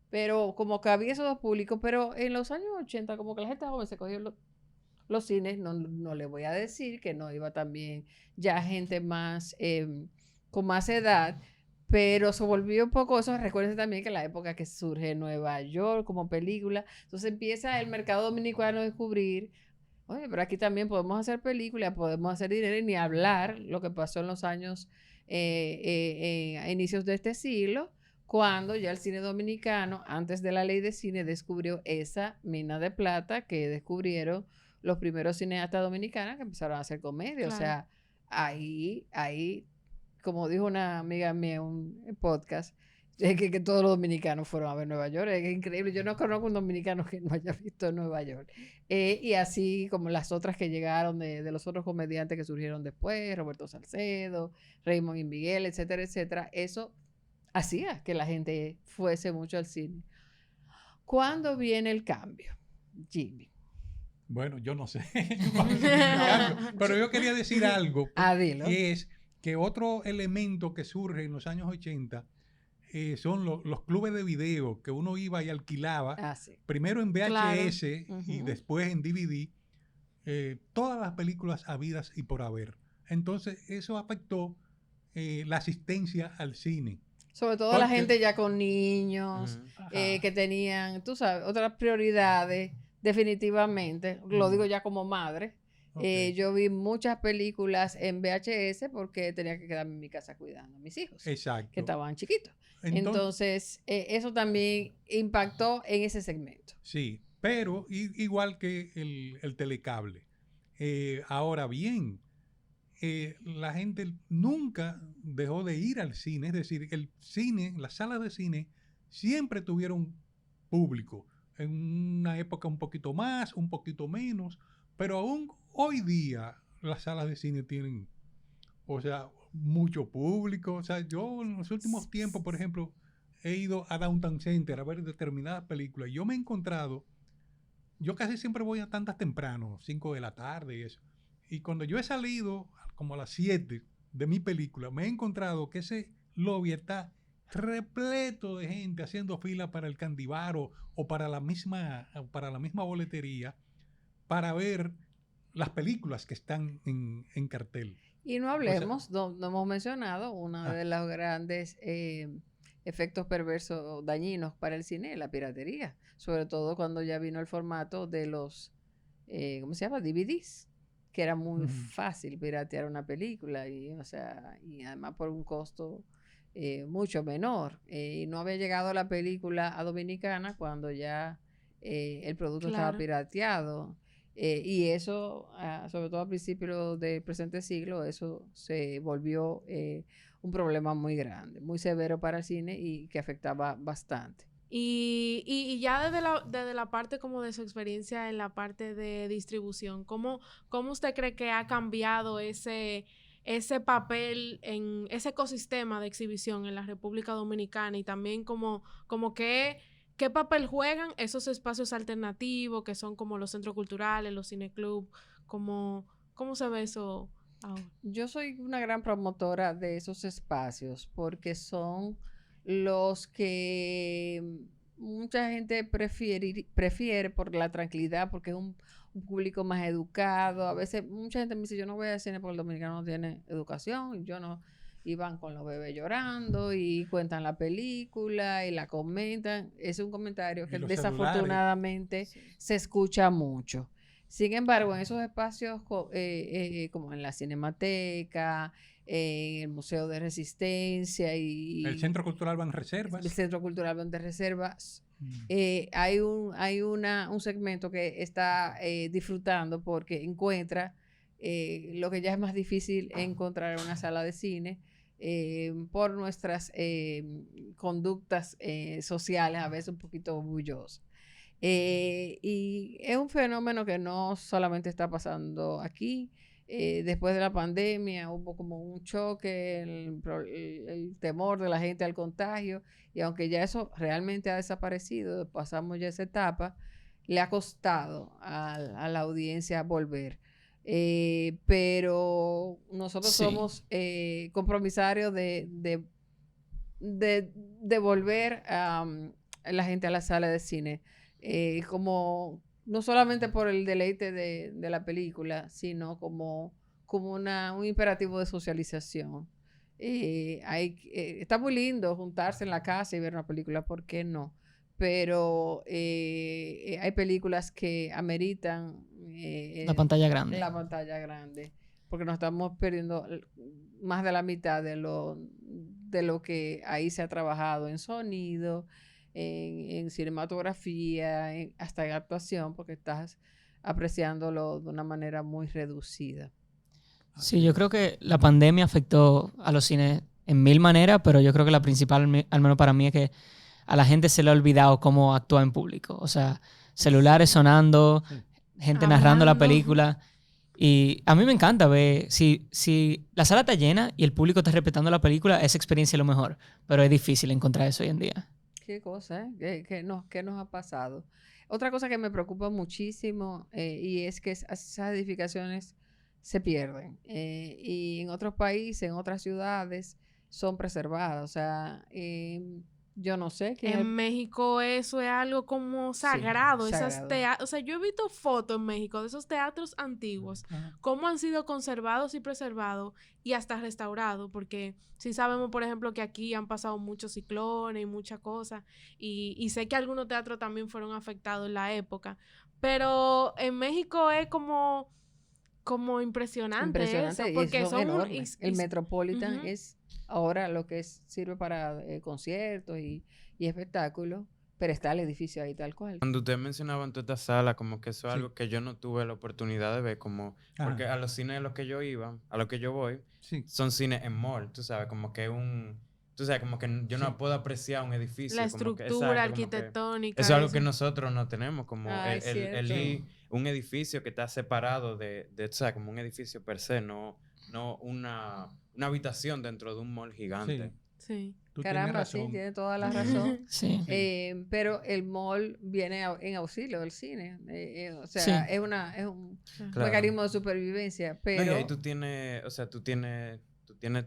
Pero como que había esos dos públicos, pero en los años 80 como que la gente joven se cogió los cines, no le voy a decir que no iba también ya gente más con más edad, pero se volvió un poco eso. Recuerden también que la época que surge Nueva York como película, entonces empieza el mercado dominicano a descubrir, oye, pero aquí también podemos hacer películas, podemos hacer dinero, y ni hablar lo que pasó en los años a inicios de este siglo, cuando ya el cine dominicano, antes de la ley de cine, descubrió esa mina de plata que descubrieron los primeros cineastas dominicanos que empezaron a hacer comedia. Claro. O sea, ahí, como dijo una amiga mía en un podcast, es que todos los dominicanos fueron a ver Nueva York. Es increíble. Yo no conozco un dominicano que no haya visto Nueva York. Y así como las otras que llegaron de los otros comediantes que surgieron después, Roberto Salcedo, Raymond y Miguel, etcétera, etcétera. Eso hacía que la gente fuese mucho al cine. ¿Cuándo viene el cambio, Jimmy? Bueno, yo no sé. Pero yo quería decir algo. Dilo. Que es que otro elemento que surge en los años 80 son los clubes de video que uno iba y alquilaba. Sí. Primero en VHS Claro. y después en DVD. Todas las películas habidas y por haber. Entonces, eso afectó la asistencia al cine. Sobre todo la gente ya con niños, que tenían, tú sabes, otras prioridades, definitivamente. Lo digo ya como madre. Okay. Yo vi muchas películas en VHS porque tenía que quedarme en mi casa cuidando a mis hijos. Exacto. Que estaban chiquitos. Entonces eso también impactó en ese segmento. Sí, pero igual que el telecable. Ahora bien, la gente nunca dejó de ir al cine. Es decir, el cine, las salas de cine siempre tuvieron público. En una época un poquito más, un poquito menos, pero aún hoy día las salas de cine tienen, o sea, mucho público. O sea, yo en los últimos tiempos, por ejemplo, he ido a Downtown Center a ver determinadas películas. Yo me he encontrado, yo casi siempre voy a tantas temprano, 5 de la tarde y eso. Y cuando yo he salido como a las 7 de mi película, me he encontrado que ese lobby está repleto de gente haciendo fila para el Candibar o para la misma boletería para ver las películas que están en cartel. Y no hablemos, no hemos mencionado uno de los grandes efectos perversos dañinos para el cine, la piratería. Sobre todo cuando ya vino el formato de los, ¿cómo se llama? DVDs, que era muy fácil piratear una película y además por un costo mucho menor. Y no había llegado la película a Dominicana cuando ya el producto estaba pirateado. Y eso, sobre todo a principios del presente siglo, eso se volvió un problema muy grande, muy severo para el cine y que afectaba bastante. Y ya desde la parte como de su experiencia en la parte de distribución, ¿cómo usted cree que ha cambiado ese papel en ese ecosistema de exhibición en la República Dominicana y también como qué papel juegan esos espacios alternativos que son como los centros culturales, los cineclub, cómo se ve eso ahora? Yo soy una gran promotora de esos espacios porque son los que mucha gente prefiere por la tranquilidad, porque es un público más educado. A veces mucha gente me dice, yo no voy al cine porque el dominicano no tiene educación, y yo no. Y van con los bebés llorando y cuentan la película y la comentan. Es un comentario que desafortunadamente se escucha mucho. Sin embargo, en esos espacios como en la Cinemateca, en el Museo de Resistencia y el Centro Cultural Banreservas. El Centro Cultural Banreservas, hay un segmento que está disfrutando porque encuentra lo que ya es más difícil encontrar en una sala de cine por nuestras conductas sociales, a veces un poquito orgullosas. Y es un fenómeno que no solamente está pasando aquí. Después de la pandemia hubo como un choque, el temor de la gente al contagio, y aunque ya eso realmente ha desaparecido, pasamos ya esa etapa, le ha costado a la audiencia volver. Pero nosotros somos compromisarios de volver a la gente a la sala de cine. Como no solamente por el deleite de la película, sino como un imperativo de socialización. Está muy lindo juntarse en la casa y ver una película, ¿por qué no? Pero hay películas que ameritan la pantalla grande. La pantalla grande, porque nos estamos perdiendo más de la mitad de lo que ahí se ha trabajado en sonido, en cinematografía, hasta en actuación, porque estás apreciándolo de una manera muy reducida. Sí, yo creo que la pandemia afectó a los cines en mil maneras, pero yo creo que la principal, al menos para mí, es que a la gente se le ha olvidado cómo actuar en público. O sea, celulares sonando, gente narrando la película. Y a mí me encanta ver, si la sala está llena y el público está respetando la película, esa experiencia es lo mejor. Pero es difícil encontrar eso hoy en día. Qué cosa, ¿eh? ¿Qué nos ha pasado? Otra cosa que me preocupa muchísimo y es que esas edificaciones se pierden. Y en otros países, en otras ciudades, son preservadas. O sea, yo no sé. En México eso es algo como sagrado. Sí, sagrado. O sea, yo he visto fotos en México de esos teatros antiguos, cómo han sido conservados y preservados y hasta restaurados, porque sí sabemos, por ejemplo, que aquí han pasado muchos ciclones y muchas cosas, y sé que algunos teatros también fueron afectados en la época, pero en México es como impresionante eso, porque son enormes. El Metropolitan es ahora lo que sirve para conciertos y espectáculos, pero está el edificio ahí tal cual. Cuando ustedes mencionaban toda esta sala, como que eso es algo que yo no tuve la oportunidad de ver, como porque a los cines a los que yo iba, a los que yo voy, son cines en mall, tú sabes, como que tú sabes, como que yo no puedo apreciar un edificio. La estructura arquitectónica. Eso es algo que nosotros no tenemos, como un edificio que está separado de o sea, como un edificio per se, no una habitación dentro de un mall gigante. Sí. Caramba, sí, tiene toda la razón. Sí. Pero el mall viene en auxilio del cine. O sea, es un mecanismo de supervivencia. Pero... No, y ahí tú tienes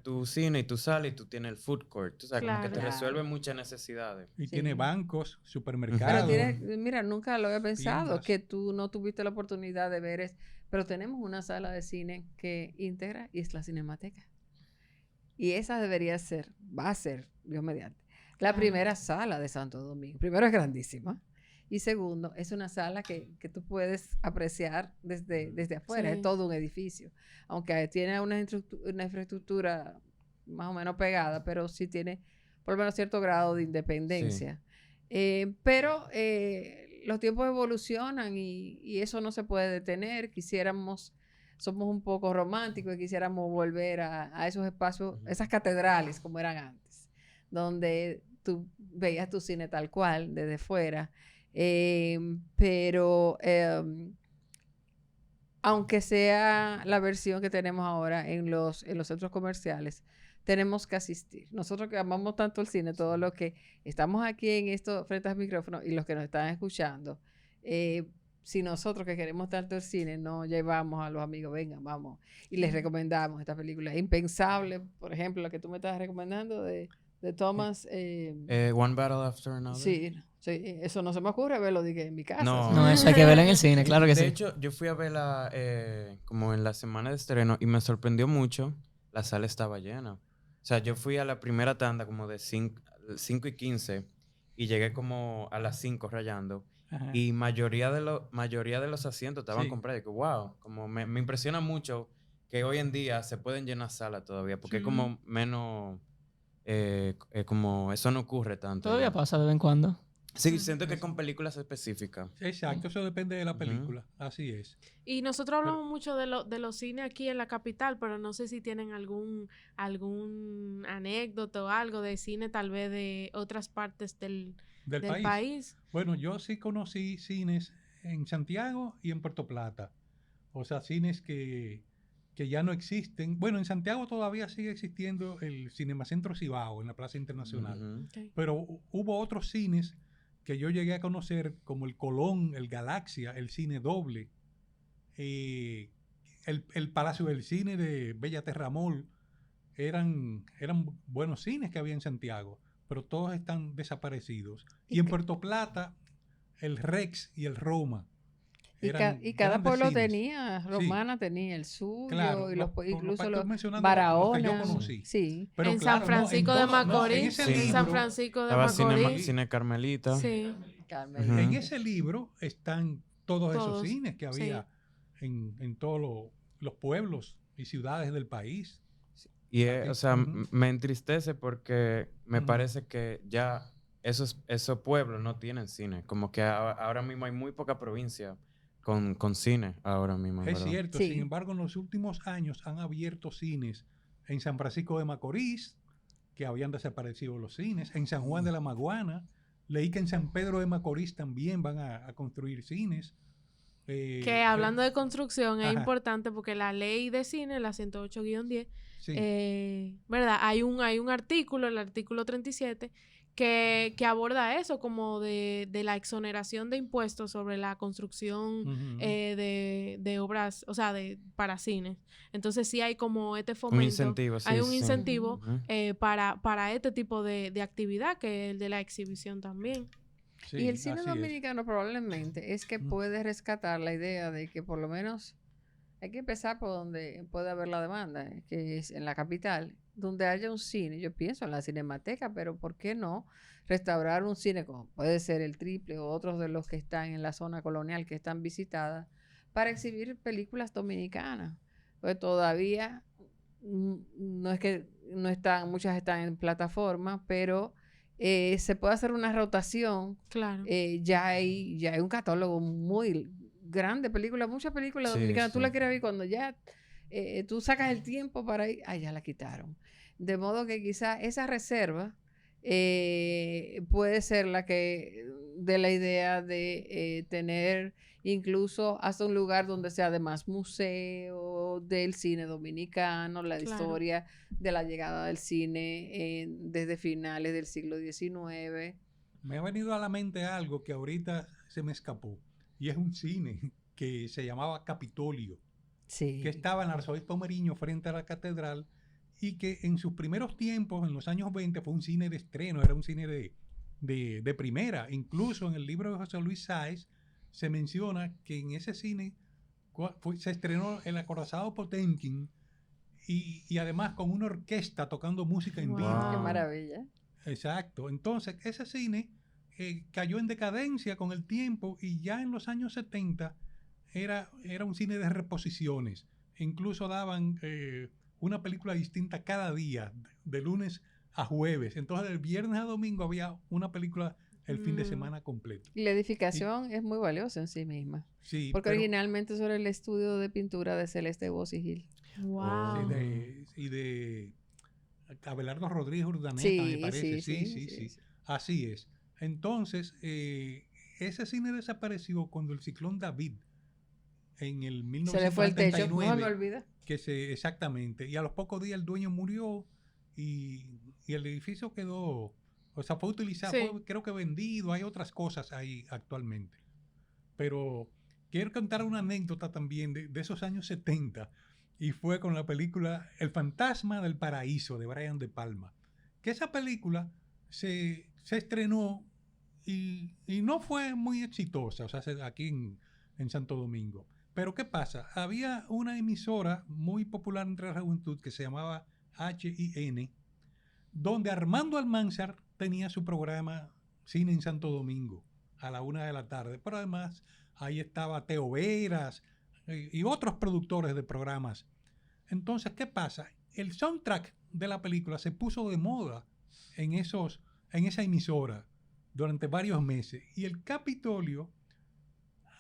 tu cine y tu sala y tú tienes el food court. O sea, como que te resuelve muchas necesidades. Y tiene bancos, supermercados. Pero mira, nunca lo había pensado, que tú no tuviste la oportunidad de ver eso. Pero tenemos una sala de cine que integra y es la Cinemateca. Y esa va a ser, Dios mediante, la primera sala de Santo Domingo. Primero, es grandísima. Y segundo, es una sala que tú puedes apreciar desde afuera. Es todo un edificio. Aunque tiene una infraestructura más o menos pegada, pero sí tiene por lo menos cierto grado de independencia. Pero los tiempos evolucionan y eso no se puede detener. Somos un poco románticos y quisiéramos volver a esos espacios, esas catedrales como eran antes, donde tú veías tu cine tal cual, desde fuera. Pero aunque sea la versión que tenemos ahora en los centros comerciales, tenemos que asistir. Nosotros que amamos tanto el cine, todos los que estamos aquí en esto frente al micrófono y los que nos están escuchando, si nosotros que queremos tanto el cine no llevamos a los amigos, vengan, vamos, y les recomendamos esta película. Impensable, por ejemplo, la que tú me estás recomendando de Thomas. One Battle After Another. Sí, eso no se me ocurre verlo en mi casa. No. No, eso hay que verla en el cine, claro que De sí. hecho, yo fui a verla como en la semana de estreno y me sorprendió mucho. La sala estaba llena. O sea, yo fui a la primera tanda como de 5:15 y llegué como a las 5 rayando. Ajá. Y mayoría de los asientos estaban Sí. comprados. Y que, wow, como me impresiona mucho que hoy en día se pueden llenar salas todavía, porque es como menos, como eso no ocurre tanto. Todavía ya. pasa de vez en cuando. Sí, siento que con películas específicas. Exacto, eso depende de la película. Así es. Y nosotros hablamos mucho de los cines aquí en la capital, pero no sé si tienen algún anécdota o algo de cine tal vez de otras partes del país. Bueno, yo sí conocí cines en Santiago y en Puerto Plata. O sea, cines que ya no existen. Bueno, en Santiago todavía sigue existiendo el Cinemacentro Cibao en la Plaza Internacional. Ujú. Okay. Pero hubo otros cines que yo llegué a conocer, como el Colón, el Galaxia, el Cine Doble, el Palacio del Cine de Bella Terramol. Eran buenos cines que había en Santiago, pero todos están desaparecidos. Y en Puerto Plata, el Rex y el Roma. Y cada grandes pueblo cines. tenía, Romana tenía el suyo, Claro, y estoy incluso los mencionando Barahona. los que yo conocí. Sí. Pero en claro, San Francisco no, de en todo- no, Macorís, en ese en San libro- Francisco de Estaba Macorís. Cine Carmelita. Sí, Carmen. Ujú. En ese libro están todos esos Todos, cines que había en todos los pueblos y ciudades del país. Y, Ok, o sea, ujú. me entristece porque me Ujú. parece que ya esos pueblos no tienen cine. Como que ahora mismo hay muy poca provincia con cine ahora mismo, en Es verdad. cierto, Sí. sin embargo, en los últimos años han abierto cines en San Francisco de Macorís, que habían desaparecido los cines, en San Juan de la Maguana. Leí que en San Pedro de Macorís también van a construir cines. que hablando de construcción es Ajá. importante porque la ley de cine, la 108-10, Sí. ¿verdad? Hay un artículo, el artículo 37, que aborda eso, como de la exoneración de impuestos sobre la construcción Ujú. de obras, o sea, para cines. Entonces sí hay como este Un fomento. incentivo, sí. Hay un sí. incentivo Ujú. para este tipo de actividad, que es el de la exhibición también. Sí, Y el cine así es. dominicano probablemente es que Mm. puede rescatar la idea de que por lo menos hay que empezar por donde puede haber la demanda, que es en la capital, donde haya un cine. Yo pienso en la Cinemateca, pero ¿por qué no restaurar un cine como puede ser el Triple o otros de los que están en la zona colonial que están visitadas para exhibir películas dominicanas? Pues todavía no es que no están, muchas están en plataforma, pero se puede hacer una rotación. Claro. Ya hay un catálogo muy grande de películas, muchas películas Sí, dominicanas. Tú sí. la quieres ver cuando ya tú sacas el tiempo para ir, ya la quitaron. De modo que quizá esa reserva puede ser la que dé la idea de tener incluso hasta un lugar donde sea además museo del cine dominicano, la Claro. historia de la llegada del cine desde finales del siglo XIX. Me ha venido a la mente algo que ahorita se me escapó. Y es un cine que se llamaba Capitolio, Sí. que estaba en Arzobispo Meriño frente a la catedral, y que en sus primeros tiempos, en los años 20, fue un cine de estreno, era un cine de primera. Incluso en el libro de José Luis Sáez se menciona que en ese cine se estrenó El acorazado Potemkin y además con una orquesta tocando música en Wow. vivo. Qué maravilla. Exacto. Entonces, ese cine cayó en decadencia con el tiempo y ya en los años 70 era un cine de reposiciones. Incluso daban una película distinta cada día, de lunes a jueves. Entonces, del viernes a domingo había una película el fin de semana completo. Y la edificación es muy valiosa en sí misma. Sí, Porque pero- originalmente eso era el estudio de pintura de Celeste Bossi Gil. Wow. y de Abelardo Rodríguez Urdaneta, Sí, me parece. sí, Sí. Así es. Entonces, ese cine desapareció cuando el ciclón David en el Se le fue el techo, no 1979, me olvida. exactamente, y a los pocos días el dueño murió y el edificio quedó, o sea, fue utilizado, Sí. fue, creo que vendido, hay otras cosas ahí actualmente. Pero quiero contar una anécdota también de esos años 70, y fue con la película El fantasma del paraíso de Brian De Palma, que esa película se estrenó y no fue muy exitosa, o sea, aquí en Santo Domingo. Pero ¿qué pasa? Había una emisora muy popular entre la juventud que se llamaba HIN, donde Armando Almanzar tenía su programa Cine en Santo Domingo a la 1 de la tarde. Pero además ahí estaba Teo Veras y otros productores de programas. Entonces, ¿qué pasa? El soundtrack de la película se puso de moda en esa emisora durante varios meses. Y el Capitolio,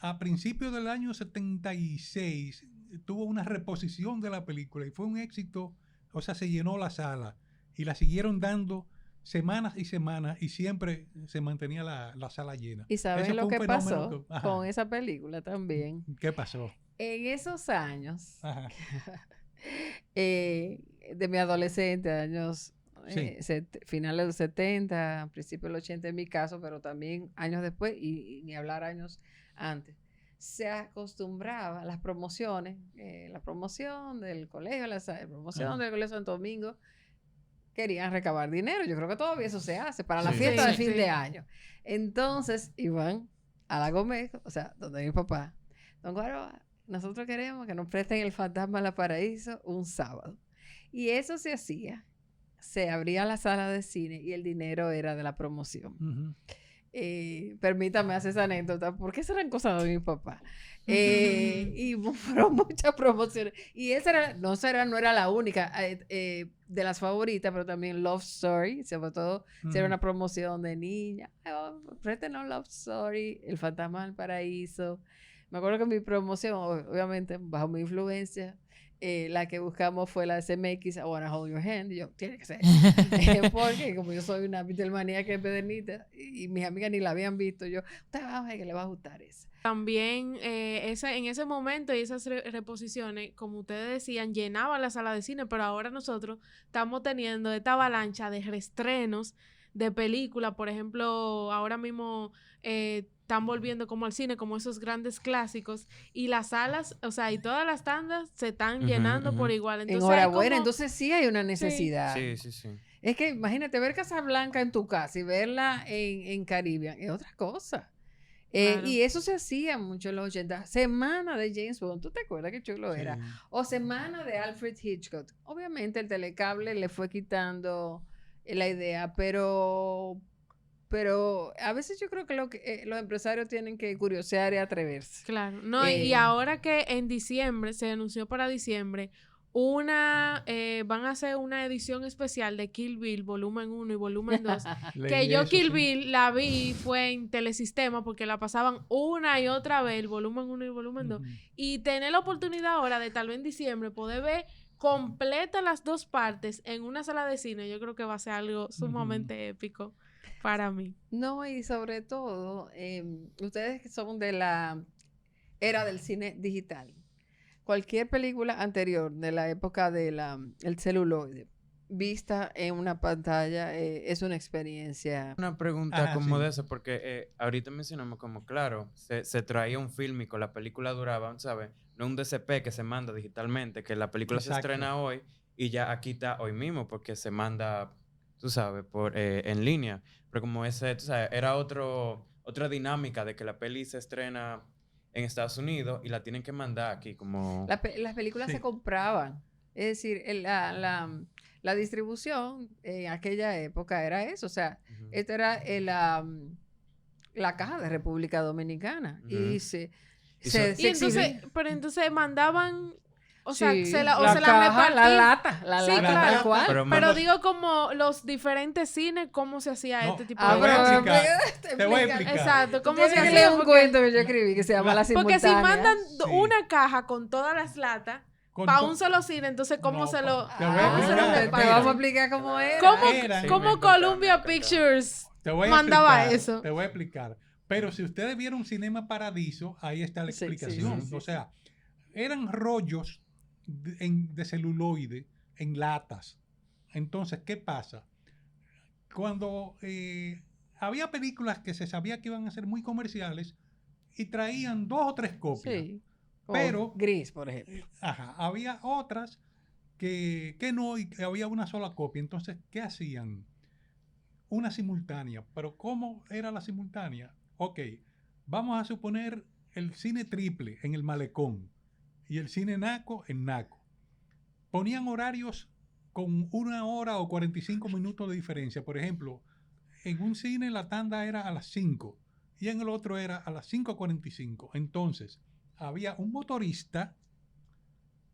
a principios del año 76, tuvo una reposición de la película y fue un éxito. O sea, se llenó la sala y la siguieron dando semanas y semanas y siempre se mantenía la sala llena. ¿Y sabes Ese lo fue un que fenómeno pasó con esa película también? ¿Qué pasó? En esos años Ajá. de mi adolescente, años Sí. finales de los 70, principios de los 80 en mi caso, pero también años después y ni hablar años antes, se acostumbraba a las promociones, la promoción del colegio, la promoción Ajá. del colegio Santo Domingo, querían recabar dinero. Yo creo que todavía eso se hace para la Sí. fiesta Sí, de fin sí. de año. Entonces iban a la Gómez, o sea, donde mi papá, don Guaroa, nosotros queremos que nos presten el fantasma del paraíso un sábado. Y eso se hacía. Se abría la sala de cine y el dinero era de la promoción. Ujú. Permítame hacer esa anécdota, porque esas eran cosas de mi papá. Y fueron muchas promociones. Y esa no era la única de las favoritas, pero también Love Story, sobre todo si era una promoción de niña. Préstenos Love Story, El fantasma del paraíso. Me acuerdo que mi promoción, obviamente, bajo mi influencia, la que buscamos fue la SMX, I Wanna Hold Your Hand. Y yo, tiene que ser. Porque como yo soy una Beatlemaníaca empedernita y mis amigas ni la habían visto, yo, usted va a ver que le va a gustar esa. También en ese momento y esas reposiciones, como ustedes decían, llenaban la sala de cine, pero ahora nosotros estamos teniendo esta avalancha de reestrenos de películas. Por ejemplo, ahora mismo están volviendo como al cine, como esos grandes clásicos, y las salas, o sea, y todas las tandas se están Ujú, llenando por ujú. igual. Entonces, Enhorabuena, hay como- entonces sí hay una necesidad. Sí, sí, sí. Es que imagínate ver Casablanca en tu casa y verla en Caribbean, es otra cosa. Claro. Y eso se hacía mucho en los 80. Semana de James Bond, ¿tú te acuerdas qué chulo Sí. era? O semana de Alfred Hitchcock. Obviamente el telecable le fue quitando la idea, pero a veces yo creo que los empresarios tienen que curiosear y atreverse. Claro, no, y Eh, ahora que en diciembre, se anunció para diciembre, van a hacer una edición especial de Kill Bill, volumen 1 y volumen 2, que Leí yo eso, Kill sí. Bill la vi, fue en Telesistema, porque la pasaban una y otra vez, el volumen 1 y el volumen 2, Ujú. y tener la oportunidad ahora de tal vez en diciembre poder ver completa las dos partes en una sala de cine, yo creo que va a ser algo sumamente épico para mí. No, y sobre todo, ustedes que son de la era del cine digital, cualquier película anterior de la época del celuloide, vista en una pantalla, es una experiencia. Una pregunta Ajá, como sí. de eso, porque ahorita mencionamos como, claro, se traía un fílmico, la película duraba, ¿sabes? No un DCP que se manda digitalmente, que la película se Exacto. estrena hoy y ya aquí está hoy mismo, porque se manda, tú sabes, en línea. Pero como ese, tú sabes, era otra dinámica de que la peli se estrena en Estados Unidos y la tienen que mandar aquí, como... Las películas Sí. se compraban. Es decir, la distribución en aquella época era eso. O sea, Ujú. esta era la caja de República Dominicana. Ujú. Y se Y se Y entonces, exhibía. pero entonces mandaban, o sea, Sí, se la caja, repartían. la lata, Sí, lata claro. tal cual. Pero Pero manda- digo como los diferentes cines, cómo se hacía No, este tipo Ah, de voy a cosas. explicar. Te voy a explicar. Exacto, ¿Cómo cómo se leer hacía. un Porque, cuento que yo escribí que se llama La porque si Simultánea? mandan Sí. una caja con todas las latas, con Para to- un solo cine, entonces, ¿cómo No, se lo...? te voy a ¿cómo se lo explicar, te reparten? vamos a explicar cómo era. ¿Cómo, Eran- cómo Sí, me encanta, Columbia me encanta. Pictures Te voy a mandaba explicar, eso? Te voy a explicar. Pero si ustedes vieron Cinema Paradiso, ahí está la Sí, sí, explicación. sí, sí, O sea, eran rollos de celuloide en latas. Entonces, ¿qué pasa? Cuando había películas que se sabía que iban a ser muy comerciales y traían 2 o 3 copias. Sí. Como Pero- Gris, por ejemplo. Ajá, había otras que no, y que había una sola copia. Entonces, ¿qué hacían? Una simultánea. Pero ¿cómo era la simultánea? Ok, vamos a suponer el cine triple en el Malecón y el cine Naco en Naco. Ponían horarios con 1 hora o 45 minutos de diferencia. Por ejemplo, en un cine la tanda era a las 5 y en el otro era a las 5:45. Entonces, había un motorista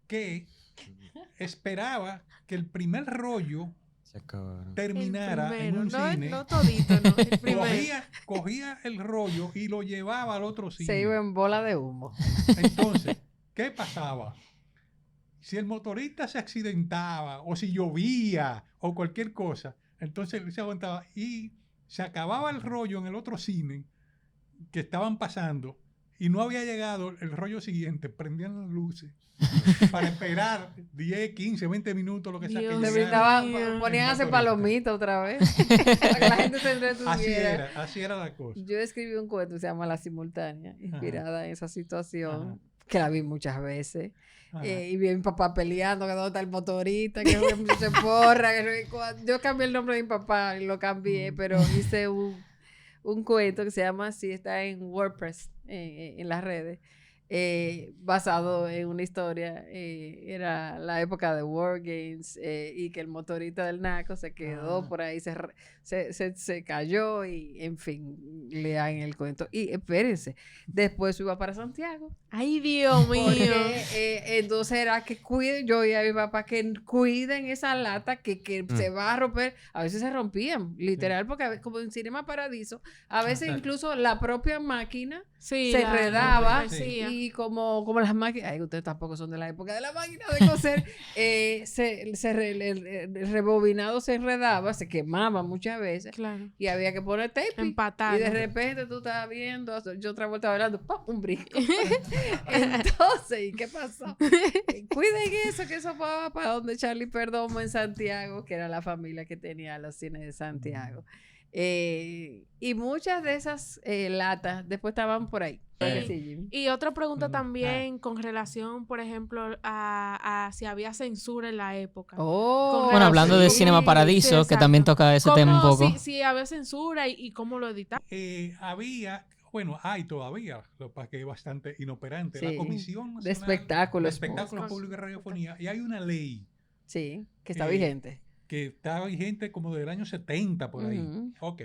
que esperaba que el primer rollo Se acabaron. terminara El en primero, un no, cine. no todito, no, el primero. Cogía el rollo y lo llevaba al otro cine. Se iba en bola de humo. Entonces, ¿qué pasaba? Si el motorista se accidentaba o si llovía o cualquier cosa, entonces él se aguantaba y se acababa el rollo en el otro cine que estaban pasando y no había llegado el rollo siguiente, prendían las luces para esperar 10, 15, 20 minutos, lo que sea que Dios Le llegara. brindaban, ponían a hacer motorista. palomita otra vez. Para que la gente se Así entretuviera. así era la cosa. Yo escribí un cuento que se llama La Simultánea, inspirada en esa situación, Ajá. que la vi muchas veces. Ajá. Y vi a mi papá peleando, que dónde está el motorista, que se porra. Yo cambié el nombre de mi papá y lo cambié, pero hice un cuento que se llama así, está en WordPress, en las redes, basado en una historia. Era la época de Wargames y que el motorista del Naco se quedó por ahí, se cayó y, en fin, lean el cuento. Y espérense, después iba para Santiago. Ay, Dios mío. Porque entonces era que cuiden, yo y a mi papá que cuiden esa lata que se va a romper. A veces se rompían, literal, porque como en Cinema Paradiso, a veces Exacto. incluso la propia máquina Sí, se la enredaba hipocresía. y como las máquinas, ay, ustedes tampoco son de la época de la máquina de coser, el rebobinado se enredaba, se quemaba muchas veces Claro. y había que poner tape. Empatar. Y de repente tú estabas viendo, yo otra vuelta bailando, ¡pum! Un brinco. Entonces, ¿y qué pasó? Cuiden eso, que eso va para donde Charlie Perdomo en Santiago, que era la familia que tenía los cines de Santiago. Y muchas de esas latas después estaban por ahí. ¿Verdad que sí, Jimmy? Y otra pregunta Ujú. también con relación, por ejemplo, a si había censura en la época. Oh, Bueno, hablando de sí, Cinema Paradiso, sí, que también exacto. toca ese tema un ¿Cómo poco. si había censura y cómo lo editaban? Había, bueno, hay todavía, lo que pasa es que es bastante inoperante, Sí, la Comisión de Nacional espectáculos. de Espectáculos Públicos y Radiofonía, y hay una ley Sí, que está Eh, vigente. que está vigente como del año 70 por ahí. Ujú. Ok.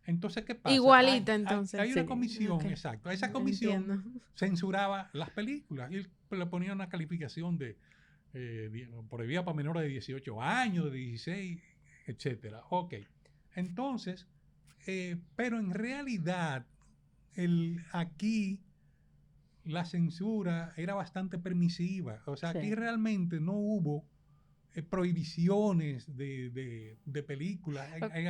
Entonces, ¿qué pasa? Igualita, Hay- entonces. Hay una Sí. comisión, Ok. exacto. Esa comisión Entiendo. censuraba las películas y le ponía una calificación prohibida para menores de 18 años, de 16, etcétera. Ok. Entonces, pero en realidad, aquí la censura era bastante permisiva. O sea, Sí. aquí realmente no hubo prohibiciones de películas.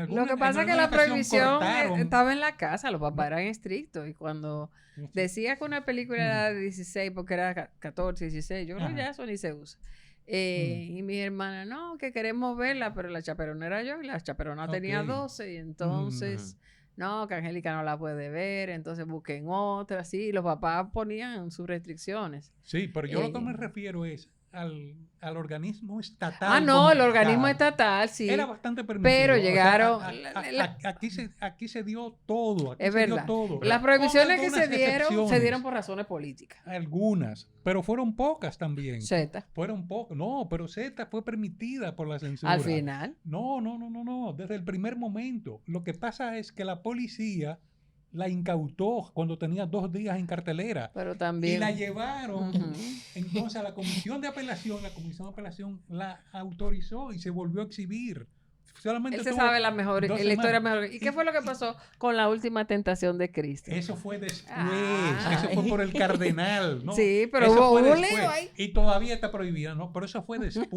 Lo que pasa es que la prohibición estaba en la casa, los papás eran estrictos y cuando decía que una película era de 16 porque era 14, 16, yo creo que Ajá. ya eso ni se usa. Y mi hermana, no, que queremos verla, pero la chaperona era yo y la chaperona tenía Ok. 12 y entonces, no, que Angélica no la puede ver, entonces busquen otra, sí, y los papás ponían sus restricciones. Sí, pero yo lo que me refiero es al organismo estatal. Ah, no, como el organismo tal. estatal, sí. Era bastante permisivo. Pero O sea, llegaron- aquí se dio todo. Aquí Es se dio verdad. todo. Las prohibiciones Con que se algunas dieron excepciones. por razones políticas. Algunas, pero fueron pocas también. Z. Fueron pocas. No, pero Z fue permitida por la censura. Al final. No. Desde el primer momento. Lo que pasa es que la policía la incautó cuando tenía 2 días en cartelera. Pero Y también. la llevaron Ujú. entonces a la comisión de apelación la autorizó y se volvió a exhibir. solamente Él se tuvo sabe la mejor, 2 la historia semanas. mejor. ¿Y qué fue lo que pasó con la última tentación de Cristo? Eso fue después, Ah. eso fue por el cardenal, ¿no? Sí, pero Eso hubo fue un después, lío ahí. y todavía está prohibida, ¿no? Pero eso fue después.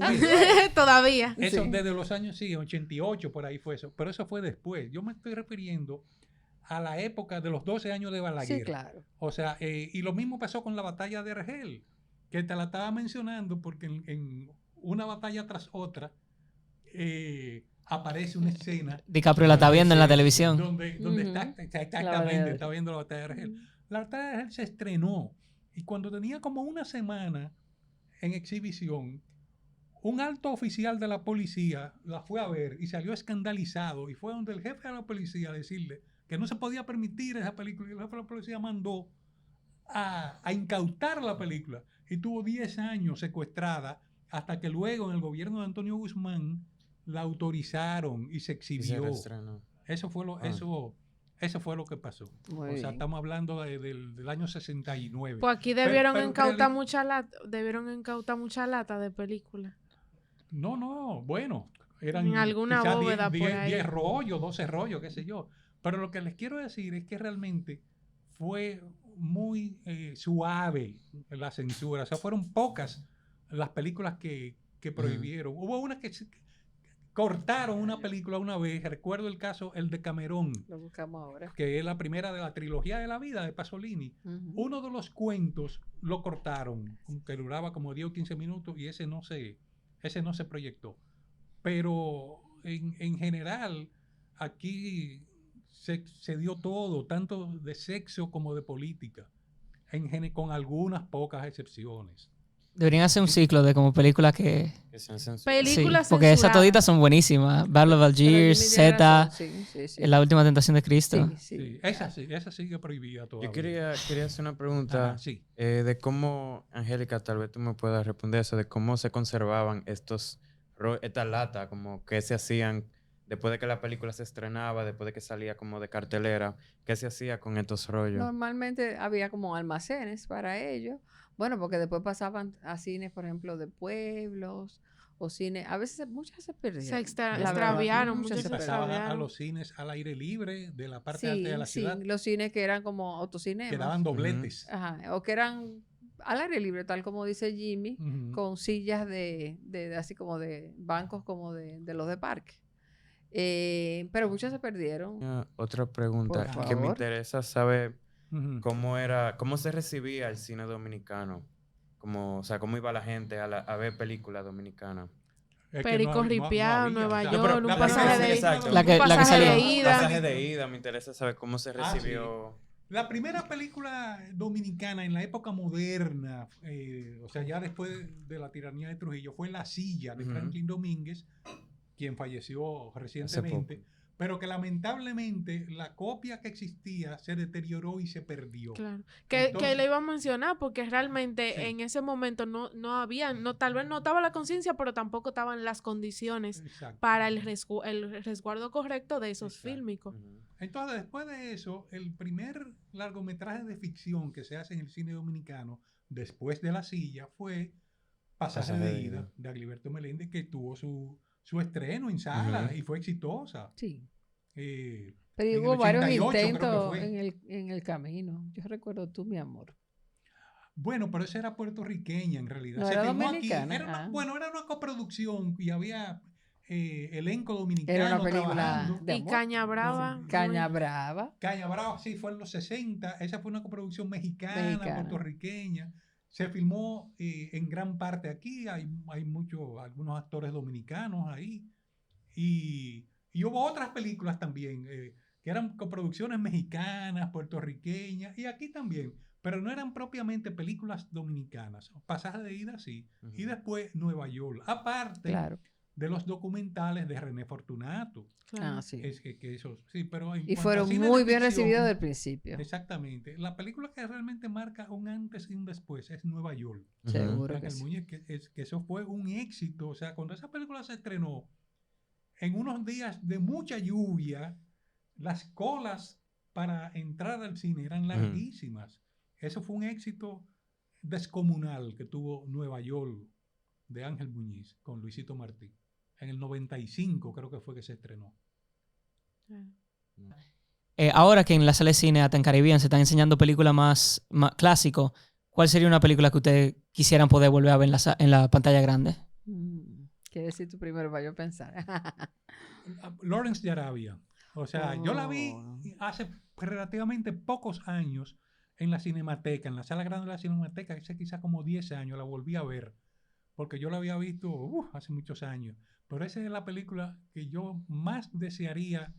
Todavía. Eso Sí. desde los años, sí, 88 por ahí fue eso, pero eso fue después. Yo me estoy refiriendo a la época de los 12 años de Balaguer. Sí, claro. O sea, y lo mismo pasó con la batalla de Argel, que te la estaba mencionando porque en una batalla tras otra aparece una escena DiCaprio la está viendo en la donde- televisión. donde Ujú. exactamente, de- está viendo la batalla de Argel. La batalla de Argel se estrenó y cuando tenía como una semana en exhibición, un alto oficial de la policía la fue a ver y salió escandalizado y fue donde el jefe de la policía a decirle que no se podía permitir esa película y el jefe de la policía mandó a incautar la película y tuvo 10 años secuestrada hasta que luego en el gobierno de Antonio Guzmán la autorizaron y se Y se exhibió. reestrenó. Eso fue lo, Ah. eso fue lo que pasó. Muy O sea, bien. estamos hablando del año 69. Pues aquí debieron pero incautar mucha lata de película. No, bueno, eran En alguna quizás bóveda por ahí. 10 rollos, 12 rollos, qué sé yo. Pero lo que les quiero decir es que realmente fue muy suave la censura. O sea, fueron pocas las películas que prohibieron. Hubo unas que cortaron una película una vez. Recuerdo el caso, el de Camerón, Lo buscamos ahora. que es la primera de la trilogía de la vida de Pasolini. Ujú. Uno de los cuentos lo cortaron, que duraba como 10 o 15 minutos y ese no se proyectó. Pero en general, aquí se dio todo, tanto de sexo como de política, con algunas pocas excepciones. Deberían hacer un ciclo de como películas que... Que sean censuradas. Películas Sí, porque esas censuradas. toditas son buenísimas. Battle of Pero Algiers, Jimmy tiene Z, razón, sí. La última tentación de Cristo. Sí. Sí, esa sigue prohibida todavía. Yo quería hacer una pregunta Ajá, sí. de cómo, Angélica, tal vez tú me puedas responder eso, de cómo se conservaban estas latas, como que se hacían después de que la película se estrenaba, después de que salía como de cartelera, ¿qué se hacía con estos rollos? Normalmente había como almacenes para ello. Bueno, porque después pasaban a cines, por ejemplo, de pueblos o cines. A veces muchas se perdieron. Se la verdad, extraviaron, muchas muchas se se Pasaban a extraviaron. los cines al aire libre de la parte alta de la Sí, ciudad, los cines que eran como autocinemas. que daban dobletes. Ajá, o que eran al aire libre, tal como dice Jimmy, Ujú. con sillas de así como de bancos como de los de parque. Pero muchas se perdieron. Otra pregunta Por que me favor. interesa saber Ujú. cómo se recibía el cine dominicano, o sea, cómo iba la gente a ver películas dominicanas. Es que Perico había, Ripiao, había, Nueva o sea, York, pero un la pasaje primera, de exacto. La que un pasaje salió. de ida. Pasaje de ida, me interesa saber cómo se sí. recibió. La primera película dominicana en la época moderna, o sea, ya después de la tiranía de Trujillo, fue La Silla de Ujú. Franklin Domínguez, quien falleció recientemente, poco. pero que lamentablemente la copia que existía se deterioró y se perdió. Claro. Que Entonces- le iba a mencionar porque realmente Sí. en ese momento no había, tal vez no estaba la conciencia, pero tampoco estaban las condiciones Exacto. para el resguardo correcto de esos Exacto. fílmicos. Ujú. Entonces, después de eso, el primer largometraje de ficción que se hace en el cine dominicano, después de La Silla, fue Pasaje de Ida, de Agliberto Meléndez, que tuvo su estreno en sala Ujú. y fue exitosa. Sí. En Pero el hubo varios 88 creo que intentos fue. en el camino. Yo recuerdo tú, mi amor. Bueno, pero esa era puertorriqueña en realidad. No, Se era filmó dominicana, Era ah. bueno, era una coproducción y había elenco dominicano Era una película trabajando. de Y amor. Caña Brava. Sí. Caña Brava. Caña Brava, sí, fue en los 60. Esa fue una coproducción mexicana, puertorriqueña. Se filmó en gran parte aquí. Hay algunos actores dominicanos ahí. Y hubo otras películas también, que eran coproducciones mexicanas, puertorriqueñas, y aquí también. Pero no eran propiamente películas dominicanas. Pasaje de Ida, sí. Ujú. Y después Nueva York. Aparte Claro. de los documentales de René Fortunato. Claro. Ah, sí. Es que eso, sí, pero en Y cuanto a fueron cine de muy bien ficción, recibidos desde el principio. Exactamente. La película que realmente marca un antes y un después es Nueva York. Ujú. Seguro De que Ángel sí. Muñiz, que eso fue un éxito. O sea, cuando esa película se estrenó, en unos días de mucha lluvia, las colas para entrar al cine eran larguísimas. Eso fue un éxito descomunal que tuvo Nueva York de Ángel Muñiz con Luisito Martí. en el 95 creo que fue que se estrenó. Ahora que en la sala de cine hasta en Caribbean se están enseñando películas más clásicos, ¿cuál sería una película que ustedes quisieran poder volver a ver en la pantalla grande? ¿Qué decir tú primero para yo pensar? Lawrence de Arabia. O sea, yo la vi hace relativamente pocos años en la Cinemateca, en la sala grande de la Cinemateca, hace quizás como 10 años, la volví a ver, porque yo la había visto hace muchos años. Pero esa es la película que yo más desearía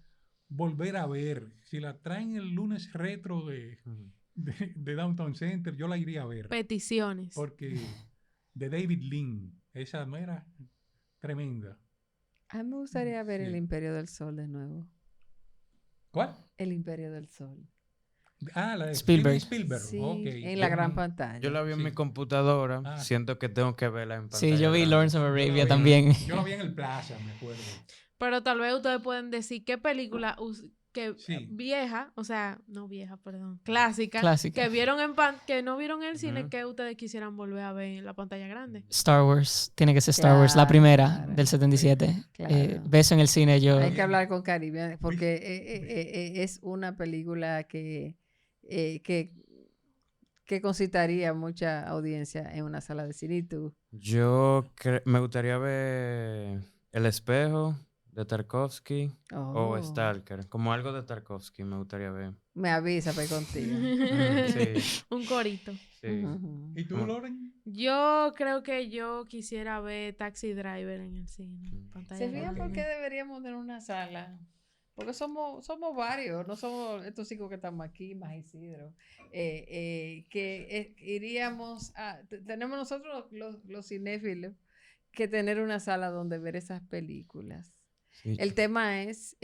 volver a ver. Si la traen el lunes retro de Downtown Center, yo la iría a ver. Peticiones. Porque de David Lean, esa no era tremenda. A mí me gustaría ver Sí. El Imperio del Sol de nuevo. ¿Cuál? El Imperio del Sol. Ah, la de Spielberg. Spielberg. Sí, Okay. en la gran pantalla. Yo la vi en Sí. mi computadora. Ah. Siento que tengo que verla en pantalla. Sí, yo vi grande. Lawrence of Yo la Arabia vi- también. Yo la vi en el Plaza, me acuerdo. Pero tal vez ustedes pueden decir qué película que Sí. vieja, o sea, no vieja, perdón, clásica, Clásica. que vieron que no vieron en el cine, Ujú. que ustedes quisieran volver a ver en la pantalla grande. Star Wars, tiene que ser Star Wars, la Claro, primera claro. del 77. Claro. Beso en el cine, yo... Hay que hablar con Caribbean porque es una película que concitaría mucha audiencia en una sala de cine. ¿Y tú? Yo me gustaría ver El Espejo de Tarkovsky Oh, o Stalker. Como algo de Tarkovsky me gustaría ver. me avisa para ir contigo. Sí, Un corito. sí. Ujú. ¿Y tú, Ah. Loren? Yo creo que yo quisiera ver Taxi Driver en el cine. Pantalla ¿Se fijan grande. por qué deberíamos tener una sala? Porque somos varios, no somos estos chicos que estamos aquí, más Isidro. Iríamos a... Tenemos nosotros los cinéfilos que tener una sala donde ver esas películas. Sí. El tema es,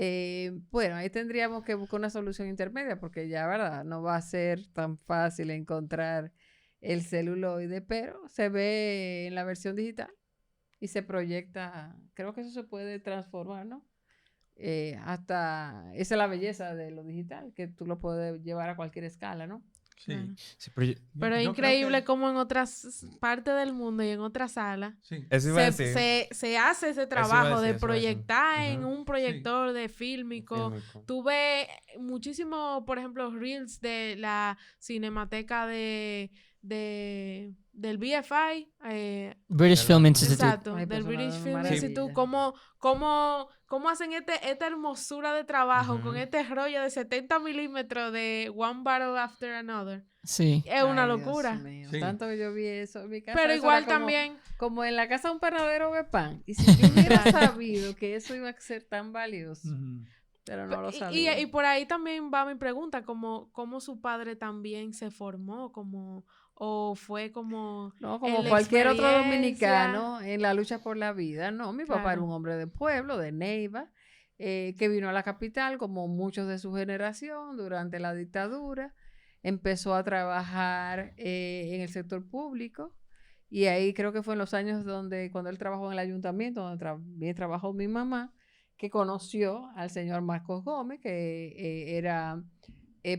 bueno, ahí tendríamos que buscar una solución intermedia porque ya, ¿verdad? No va a ser tan fácil encontrar el celuloide, pero se ve en la versión digital y se proyecta. Creo que eso se puede transformar, ¿no? Esa es la belleza de lo digital, que tú lo puedes llevar a cualquier escala, ¿no? Sí. Claro. Sí, pero Pero es Yo creo increíble que- cómo en otras partes del mundo y en otras salas Sí. eso iba a decir. se hace ese iba a trabajo de decir, eso iba a decir. proyectar en Ujú. un proyector de fílmico. Fílmico. Tú ves muchísimo, por ejemplo, reels de la Cinemateca del BFI. British Film Institute. Exacto, Ay, del pues British una Film maravilla. Institute. Cómo hacen esta hermosura de trabajo Ujú. con este rollo de 70 milímetros de One Battle After Another. Sí. Es una Ay, Dios locura. mío, Sí. tanto que yo vi eso en mi casa. Pero eso igual era como- también... Como en la casa de un panadero de pan. Y si yo hubiera sabido que eso iba a ser tan valioso, Ujú. pero no lo Y sabía. por ahí también va mi pregunta, cómo su padre también se formó, o fue como... No, como en la cualquier otro experiencia. dominicano en la lucha por la vida. No, mi papá era Claro. un hombre de pueblo, de Neiva, que vino a la capital como muchos de su generación durante la dictadura. Empezó a trabajar en el sector público y ahí creo que fue en los años cuando él trabajó en el ayuntamiento, donde también trabajó mi mamá, que conoció al señor Marcos Gómez, que era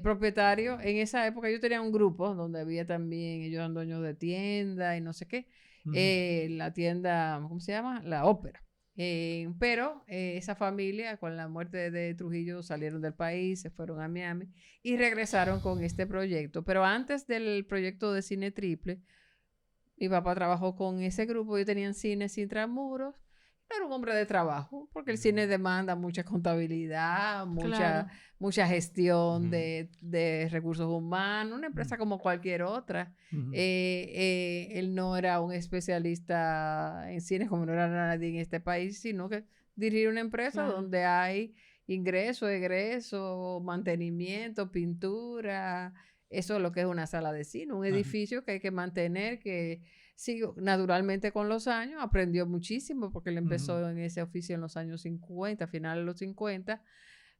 propietario. En esa época yo tenía un grupo donde había también, ellos eran dueños de tienda y no sé qué. Ujú. La tienda, ¿cómo se llama? La Ópera. Pero esa familia, con la muerte de Trujillo, salieron del país, se fueron a Miami y regresaron con este proyecto. Pero antes del proyecto de Cine Triple, mi papá trabajó con ese grupo. Ellos tenían Cines Intramuros. Era un hombre de trabajo, porque el cine demanda mucha contabilidad, Claro. mucha gestión Ujú. de recursos humanos, una empresa como cualquier otra. Ujú. Él no era un especialista en cine, como no era nadie en este país, sino que dirigía una empresa Claro. donde hay ingreso, egreso, mantenimiento, pintura. Eso es lo que es una sala de cine, un Ajá. edificio que hay que mantener, que sí, naturalmente con los años aprendió muchísimo, porque él empezó en ese oficio en los años 50, finales de los 50,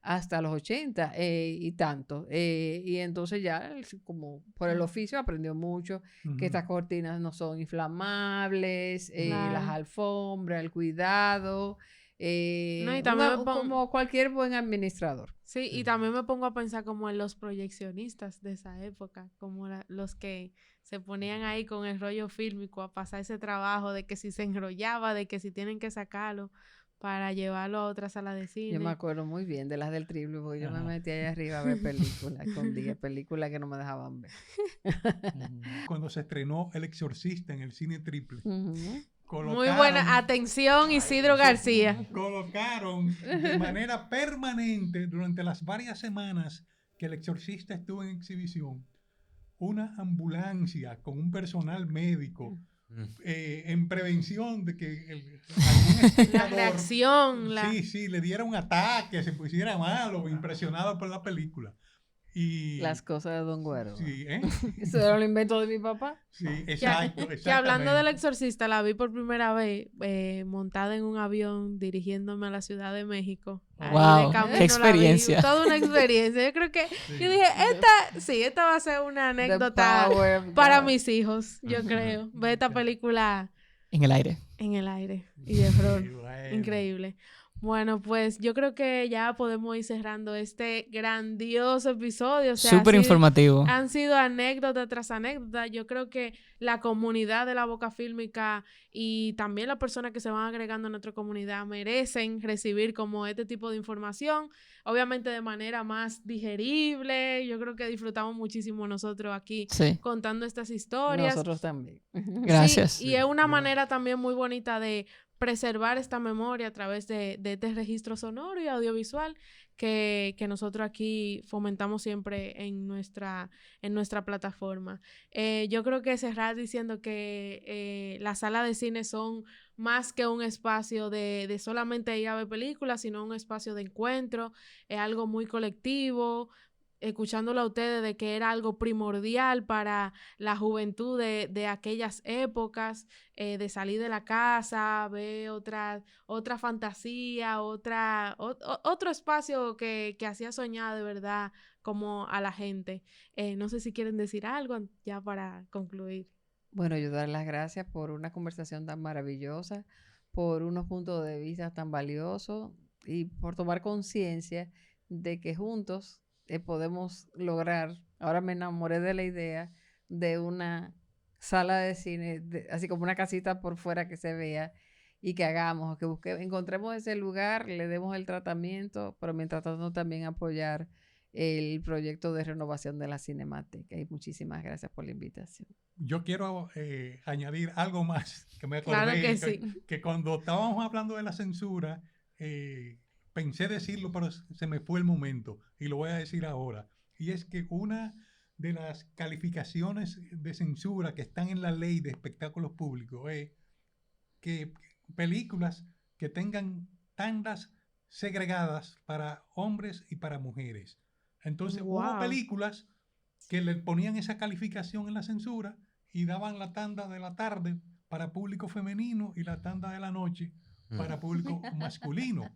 hasta los 80 y tanto. Y entonces ya, él, como por el oficio, aprendió mucho, Ujú. que estas cortinas no son inflamables, Claro. las alfombras, el cuidado. No, y también me pongo- como cualquier buen administrador. Sí, y también me pongo a pensar como en los proyeccionistas de esa época, como los que se ponían ahí con el rollo fílmico a pasar ese trabajo de que si se enrollaba, de que si tienen que sacarlo, para llevarlo a otra sala de cine. Yo me acuerdo muy bien de las del Triple, porque yo me Ajá. metí allá arriba a ver películas, escondidas, películas que no me dejaban ver. Cuando se estrenó El Exorcista en el cine Triple. Ujú. Muy buena. Atención, Isidro García. Colocaron de manera permanente durante las varias semanas que El Exorcista estuvo en exhibición una ambulancia con un personal médico en prevención de que algún La espectador reacción, sí, le diera un ataque, se pusiera malo, impresionado por la película. Y Las cosas de Don Güero. sí, Eso era un invento de mi papá. sí, exacto, que hablando del exactamente. exorcista, la vi por primera vez montada en un avión dirigiéndome a la Ciudad de México. Ahí Wow, de camino qué la vi, experiencia. toda una experiencia. Yo creo que, Sí. yo dije, esta va a ser una The anécdota power of para God. mis hijos, yo creo. Ver esta película En el aire. en el aire y de rol. Sí, bueno. Increíble. Bueno, pues yo creo que ya podemos ir cerrando este grandioso episodio. O sea, Súper ha sido- informativo. Han sido anécdota tras anécdota. Yo creo que la comunidad de la Boca Fílmica y también las personas que se van agregando a nuestra comunidad merecen recibir como este tipo de información, obviamente de manera más digerible. Yo creo que disfrutamos muchísimo nosotros aquí Sí. contando estas historias. Nosotros también. Gracias. Sí, y es una Sí. manera también muy bonita de preservar esta memoria a través de este registro sonoro y audiovisual que nosotros aquí fomentamos siempre en nuestra plataforma. Yo creo que cerrar diciendo que las salas de cine son más que un espacio de solamente ir a ver películas, sino un espacio de encuentro, es algo muy colectivo, escuchándolo a ustedes de que era algo primordial para la juventud de aquellas épocas, de salir de la casa, ver otra fantasía, otro espacio que hacía soñar de verdad como a la gente. No sé si quieren decir algo ya para concluir. Bueno, yo dar las gracias por una conversación tan maravillosa, por unos puntos de vista tan valiosos y por tomar conciencia de que juntos podemos lograr. Ahora me enamoré de la idea de una sala de cine, así como una casita por fuera que se vea y que hagamos, que encontremos ese lugar, le demos el tratamiento, pero mientras tanto también apoyar el proyecto de renovación de la Cinemateca. Y muchísimas gracias por la invitación. Yo quiero añadir algo más que me acordé. Claro que sí. Que cuando estábamos hablando de la censura, pensé decirlo, pero se me fue el momento y lo voy a decir ahora. Y es que una de las calificaciones de censura que están en la ley de espectáculos públicos es que películas que tengan tandas segregadas para hombres y para mujeres. Entonces hubo Wow. películas que le ponían esa calificación en la censura y daban la tanda de la tarde para público femenino y la tanda de la noche para público masculino.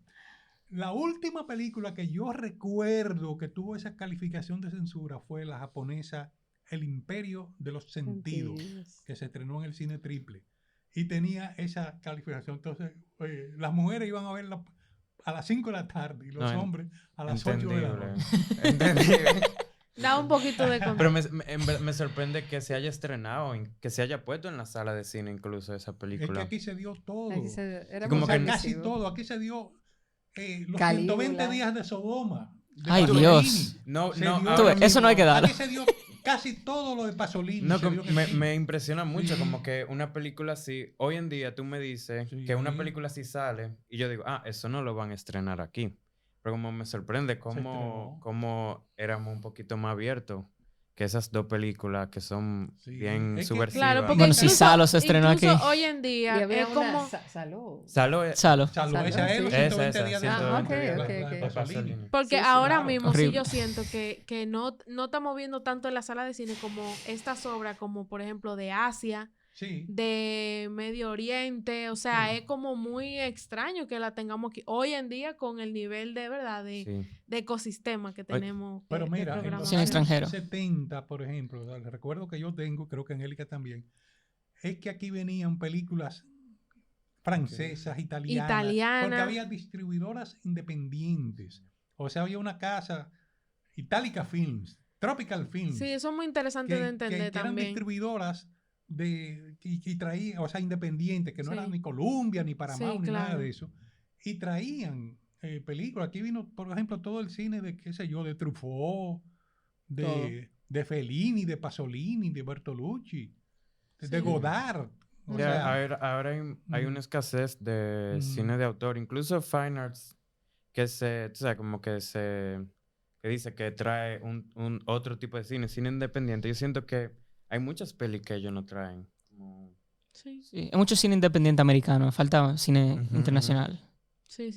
La última película que yo recuerdo que tuvo esa calificación de censura fue la japonesa El Imperio de los Sentidos, que se estrenó en el cine Triple. Y tenía esa calificación. Entonces, las mujeres iban a verla a las 5 de la tarde y los hombres a las 8 de la noche. Entendible. Da un poquito de Pero me sorprende que se haya estrenado, que se haya puesto en la sala de cine incluso esa Es película. que aquí se dio todo. Era Como O sea, que casi permisivo. todo. Aquí se dio los Calígula. 120 días de Sodoma. De Ay, Pasolini. Dios. No, Se no, dio- ahora Tú ves, eso no hay que dar. Aquí se dio casi todo lo de Pasolini. No, se dio en el me cine. impresiona mucho como que una película así, hoy en día tú me dices Sí. que una película así sale y yo digo, eso no lo van a estrenar aquí. Pero como me sorprende estrenó. cómo éramos un poquito más abiertos que esas dos películas que son Sí. bien Es que- subversivas. Claro, porque Bueno, si incluso- Salo se estrenó incluso aquí. hoy en día Y había es como... Salud. Salo Salo. Salud, Salud, esa es los sí. 120 Esa, días de 120 Ah, ok, días ok, de ok. Pasolini. Porque Sí, sí, ahora claro. mismo sí Horrible. yo siento que no estamos viendo tanto en la sala de cine como estas obras, como por ejemplo de Asia, Sí. de Medio Oriente, o sea, Sí. es como muy extraño que la tengamos aquí hoy en día con el nivel de verdad de ecosistema que tenemos. Pero de mira, en los programación. Cine extranjero. 70, por ejemplo, el recuerdo que yo tengo, creo que Angélica también, es que aquí venían películas francesas, italianas, porque había distribuidoras independientes. O sea, había una casa, Italica Films, Tropical Films, Sí, eso es muy interesante de entender que eran también. distribuidoras y traían, o sea, independientes, que no Sí. eran ni Columbia, ni Paramount, Sí, ni nada claro. de eso. y traían películas. Aquí vino, por ejemplo, todo el cine de, qué sé yo, de Truffaut, de Fellini, de Pasolini, de Bertolucci, de Sí. Godard. O Ya, sea, ahora hay una escasez de cine de autor, incluso Fine Arts, que tú sabes, como que que dice que trae un otro tipo de cine independiente. Yo siento que hay muchas pelis que ellos no traen. Sí. Sí, hay mucho cine independiente americano, falta cine Ujú, internacional. Sí,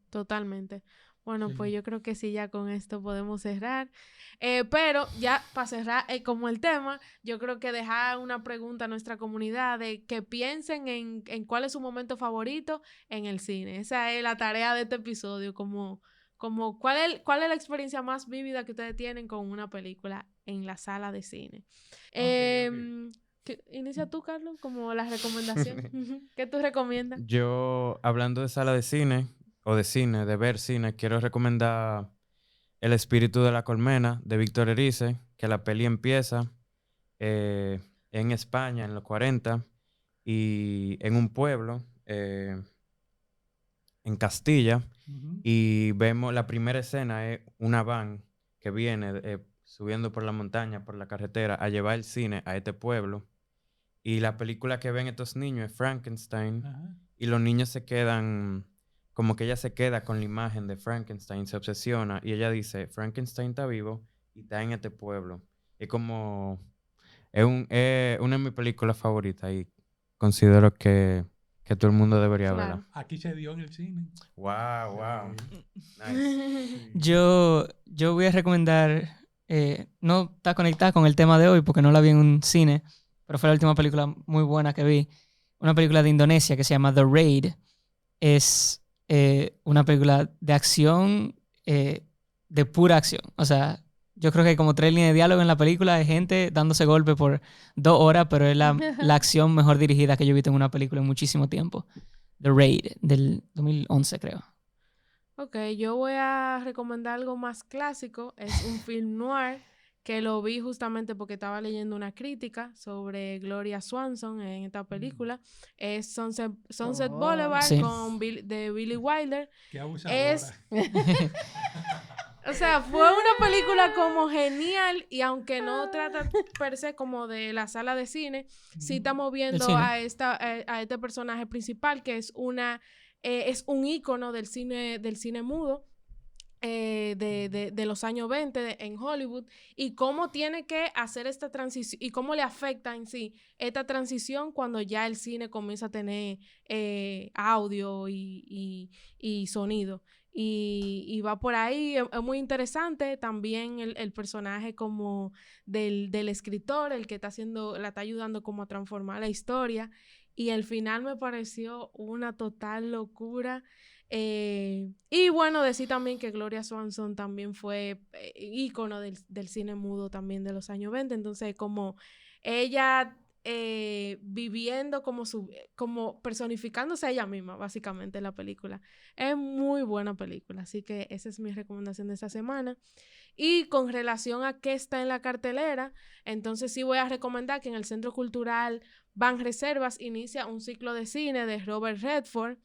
totalmente. Bueno, Sí. pues yo creo que sí, ya con esto podemos cerrar. Pero ya para cerrar como el tema, yo creo que dejar una pregunta a nuestra comunidad de que piensen en cuál es su momento favorito en el cine. Esa es la tarea de este episodio, como cuál es la experiencia más vívida que ustedes tienen con una película en la sala de cine. Inicia tú, Carlos, como la recomendación. ¿Qué tú recomiendas? Yo, hablando de sala de cine, o de cine, de ver cine, quiero recomendar El espíritu de la colmena, de Víctor Erice, que la peli empieza en España, en los 40, y en un pueblo, en Castilla, y vemos, la primera escena es una van que viene subiendo por la montaña, por la carretera, a llevar el cine a este pueblo. Y la película que ven estos niños es Frankenstein. Ajá. Y los niños se quedan, como que ella se queda con la imagen de Frankenstein, se obsesiona. Y ella dice, Frankenstein está vivo y está en este pueblo. Es como, es una de mis películas favoritas y considero que todo el mundo debería Claro. verla. Aquí se dio en el cine. Wow. Nice. Yo voy a recomendar, no está conectada con el tema de hoy porque no la vi en un cine, pero fue la última película muy buena que vi. Una película de Indonesia que se llama The Raid. Es una película de acción, de pura acción. O sea, yo creo que hay como 3 líneas de diálogo en la película de gente dándose golpe por 2 horas, pero es la acción mejor dirigida que yo he visto en una película en muchísimo tiempo. The Raid, del 2011 creo. Ok, yo voy a recomendar algo más clásico. Es un film noir que lo vi justamente porque estaba leyendo una crítica sobre Gloria Swanson en esta película. Es Sunset Boulevard Sí. de Billy Wilder. Qué abusadora. O sea, fue una película como genial y aunque no trata per se como de la sala de cine, sí estamos viendo cine. a este personaje principal que es un ícono del cine mudo de los años 20 en Hollywood y cómo tiene que hacer esta transición y cómo le afecta en sí esta transición cuando ya el cine comienza a tener audio y sonido. Y va por ahí, es muy interesante también el personaje como del escritor, el que la está ayudando como a transformar la historia. Y al final me pareció una total locura. Y bueno, decir también que Gloria Swanson también fue ícono del cine mudo también de los años 20. Entonces, como ella viviendo como personificándose a ella misma, básicamente, en la película. Es muy buena película, así que esa es mi recomendación de esta semana. Y con relación a qué está en la cartelera, entonces sí voy a recomendar que en el Centro Cultural Banreservas inicia un ciclo de cine de Robert Redford.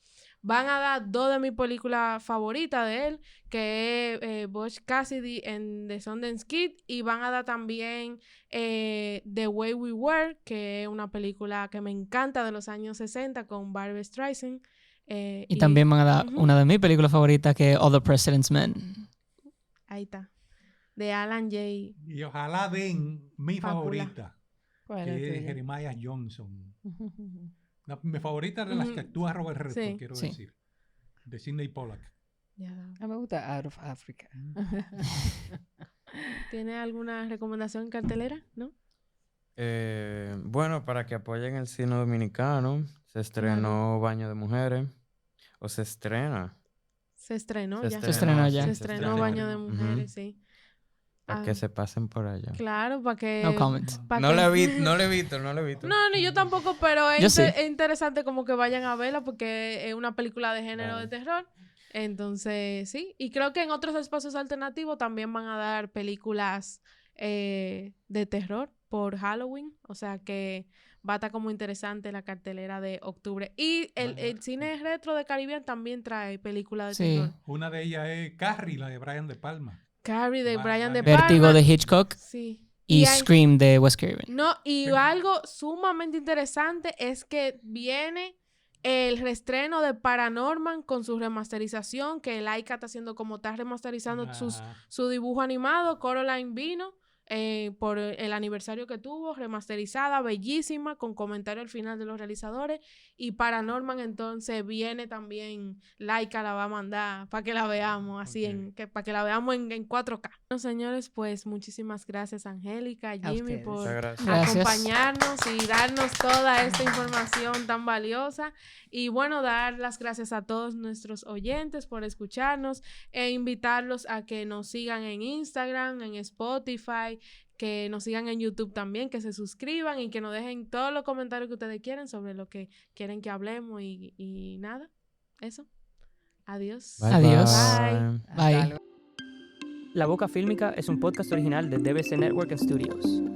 Van a dar 2 de mis películas favoritas de él, que es Butch Cassidy en The Sundance Kid, y van a dar también The Way We Were, que es una película que me encanta de los años 60 con Barbra Streisand. Y también van a dar una de mis películas favoritas, que es All the President's Men. Ahí está. De Alan J. Y ojalá den mi Pápula. favorita, ¿Cuál que es tuya? Jeremiah Johnson. Mi favorita de las que actúa Robert Redford, Sí. quiero Sí. decir. De Sidney Pollack. A mí me gusta Out of Africa. ¿Tiene alguna recomendación en cartelera? ¿No? Bueno, para que apoyen el cine dominicano, se estrenó Baño de Mujeres. O se estrena. Se estrenó Se ya. estrenó ya. Se sí, estrenó Baño de Mujeres, sí. Para que se pasen por allá. Claro, para que... No comment. No lo he visto. No, ni yo tampoco, pero Yo es, sí. es interesante como que vayan a verla porque es una película de género de terror. Entonces, sí. Y creo que en otros espacios alternativos también van a dar películas de terror por Halloween, o sea que va a estar como interesante la cartelera de octubre. Y el cine retro de Caribbean también trae películas de Sí. terror. Una de ellas es Carrie, la de Brian De Palma. Carrie de Va- Brian De va- Palma. Vértigo de Hitchcock Sí. y hay- Scream de Wes Craven. No, y Pero- algo sumamente interesante es que viene el reestreno de Paranorman con su remasterización, que Laika está haciendo como está remasterizando Ajá. su dibujo animado. Coraline vino por el aniversario que tuvo, remasterizada, bellísima, con comentario al final de los realizadores. Y Paranorman entonces viene también, Laika la va a mandar para que la veamos, así Ok. para que la veamos en 4K. Bueno, señores, pues muchísimas gracias, Angélica, Jimmy, ustedes. por Muchas gracias. Gracias. acompañarnos y darnos toda esta información tan valiosa. Y bueno, dar las gracias a todos nuestros oyentes por escucharnos e invitarlos a que nos sigan en Instagram, en Spotify, que nos sigan en YouTube también, que se suscriban y que nos dejen todos los comentarios que ustedes quieren sobre lo que quieren que hablemos y nada, eso. Adiós. Bye, Adiós. Bye. Hasta Bye. luego. La Boca Fílmica es un podcast original de DBC Network and Studios.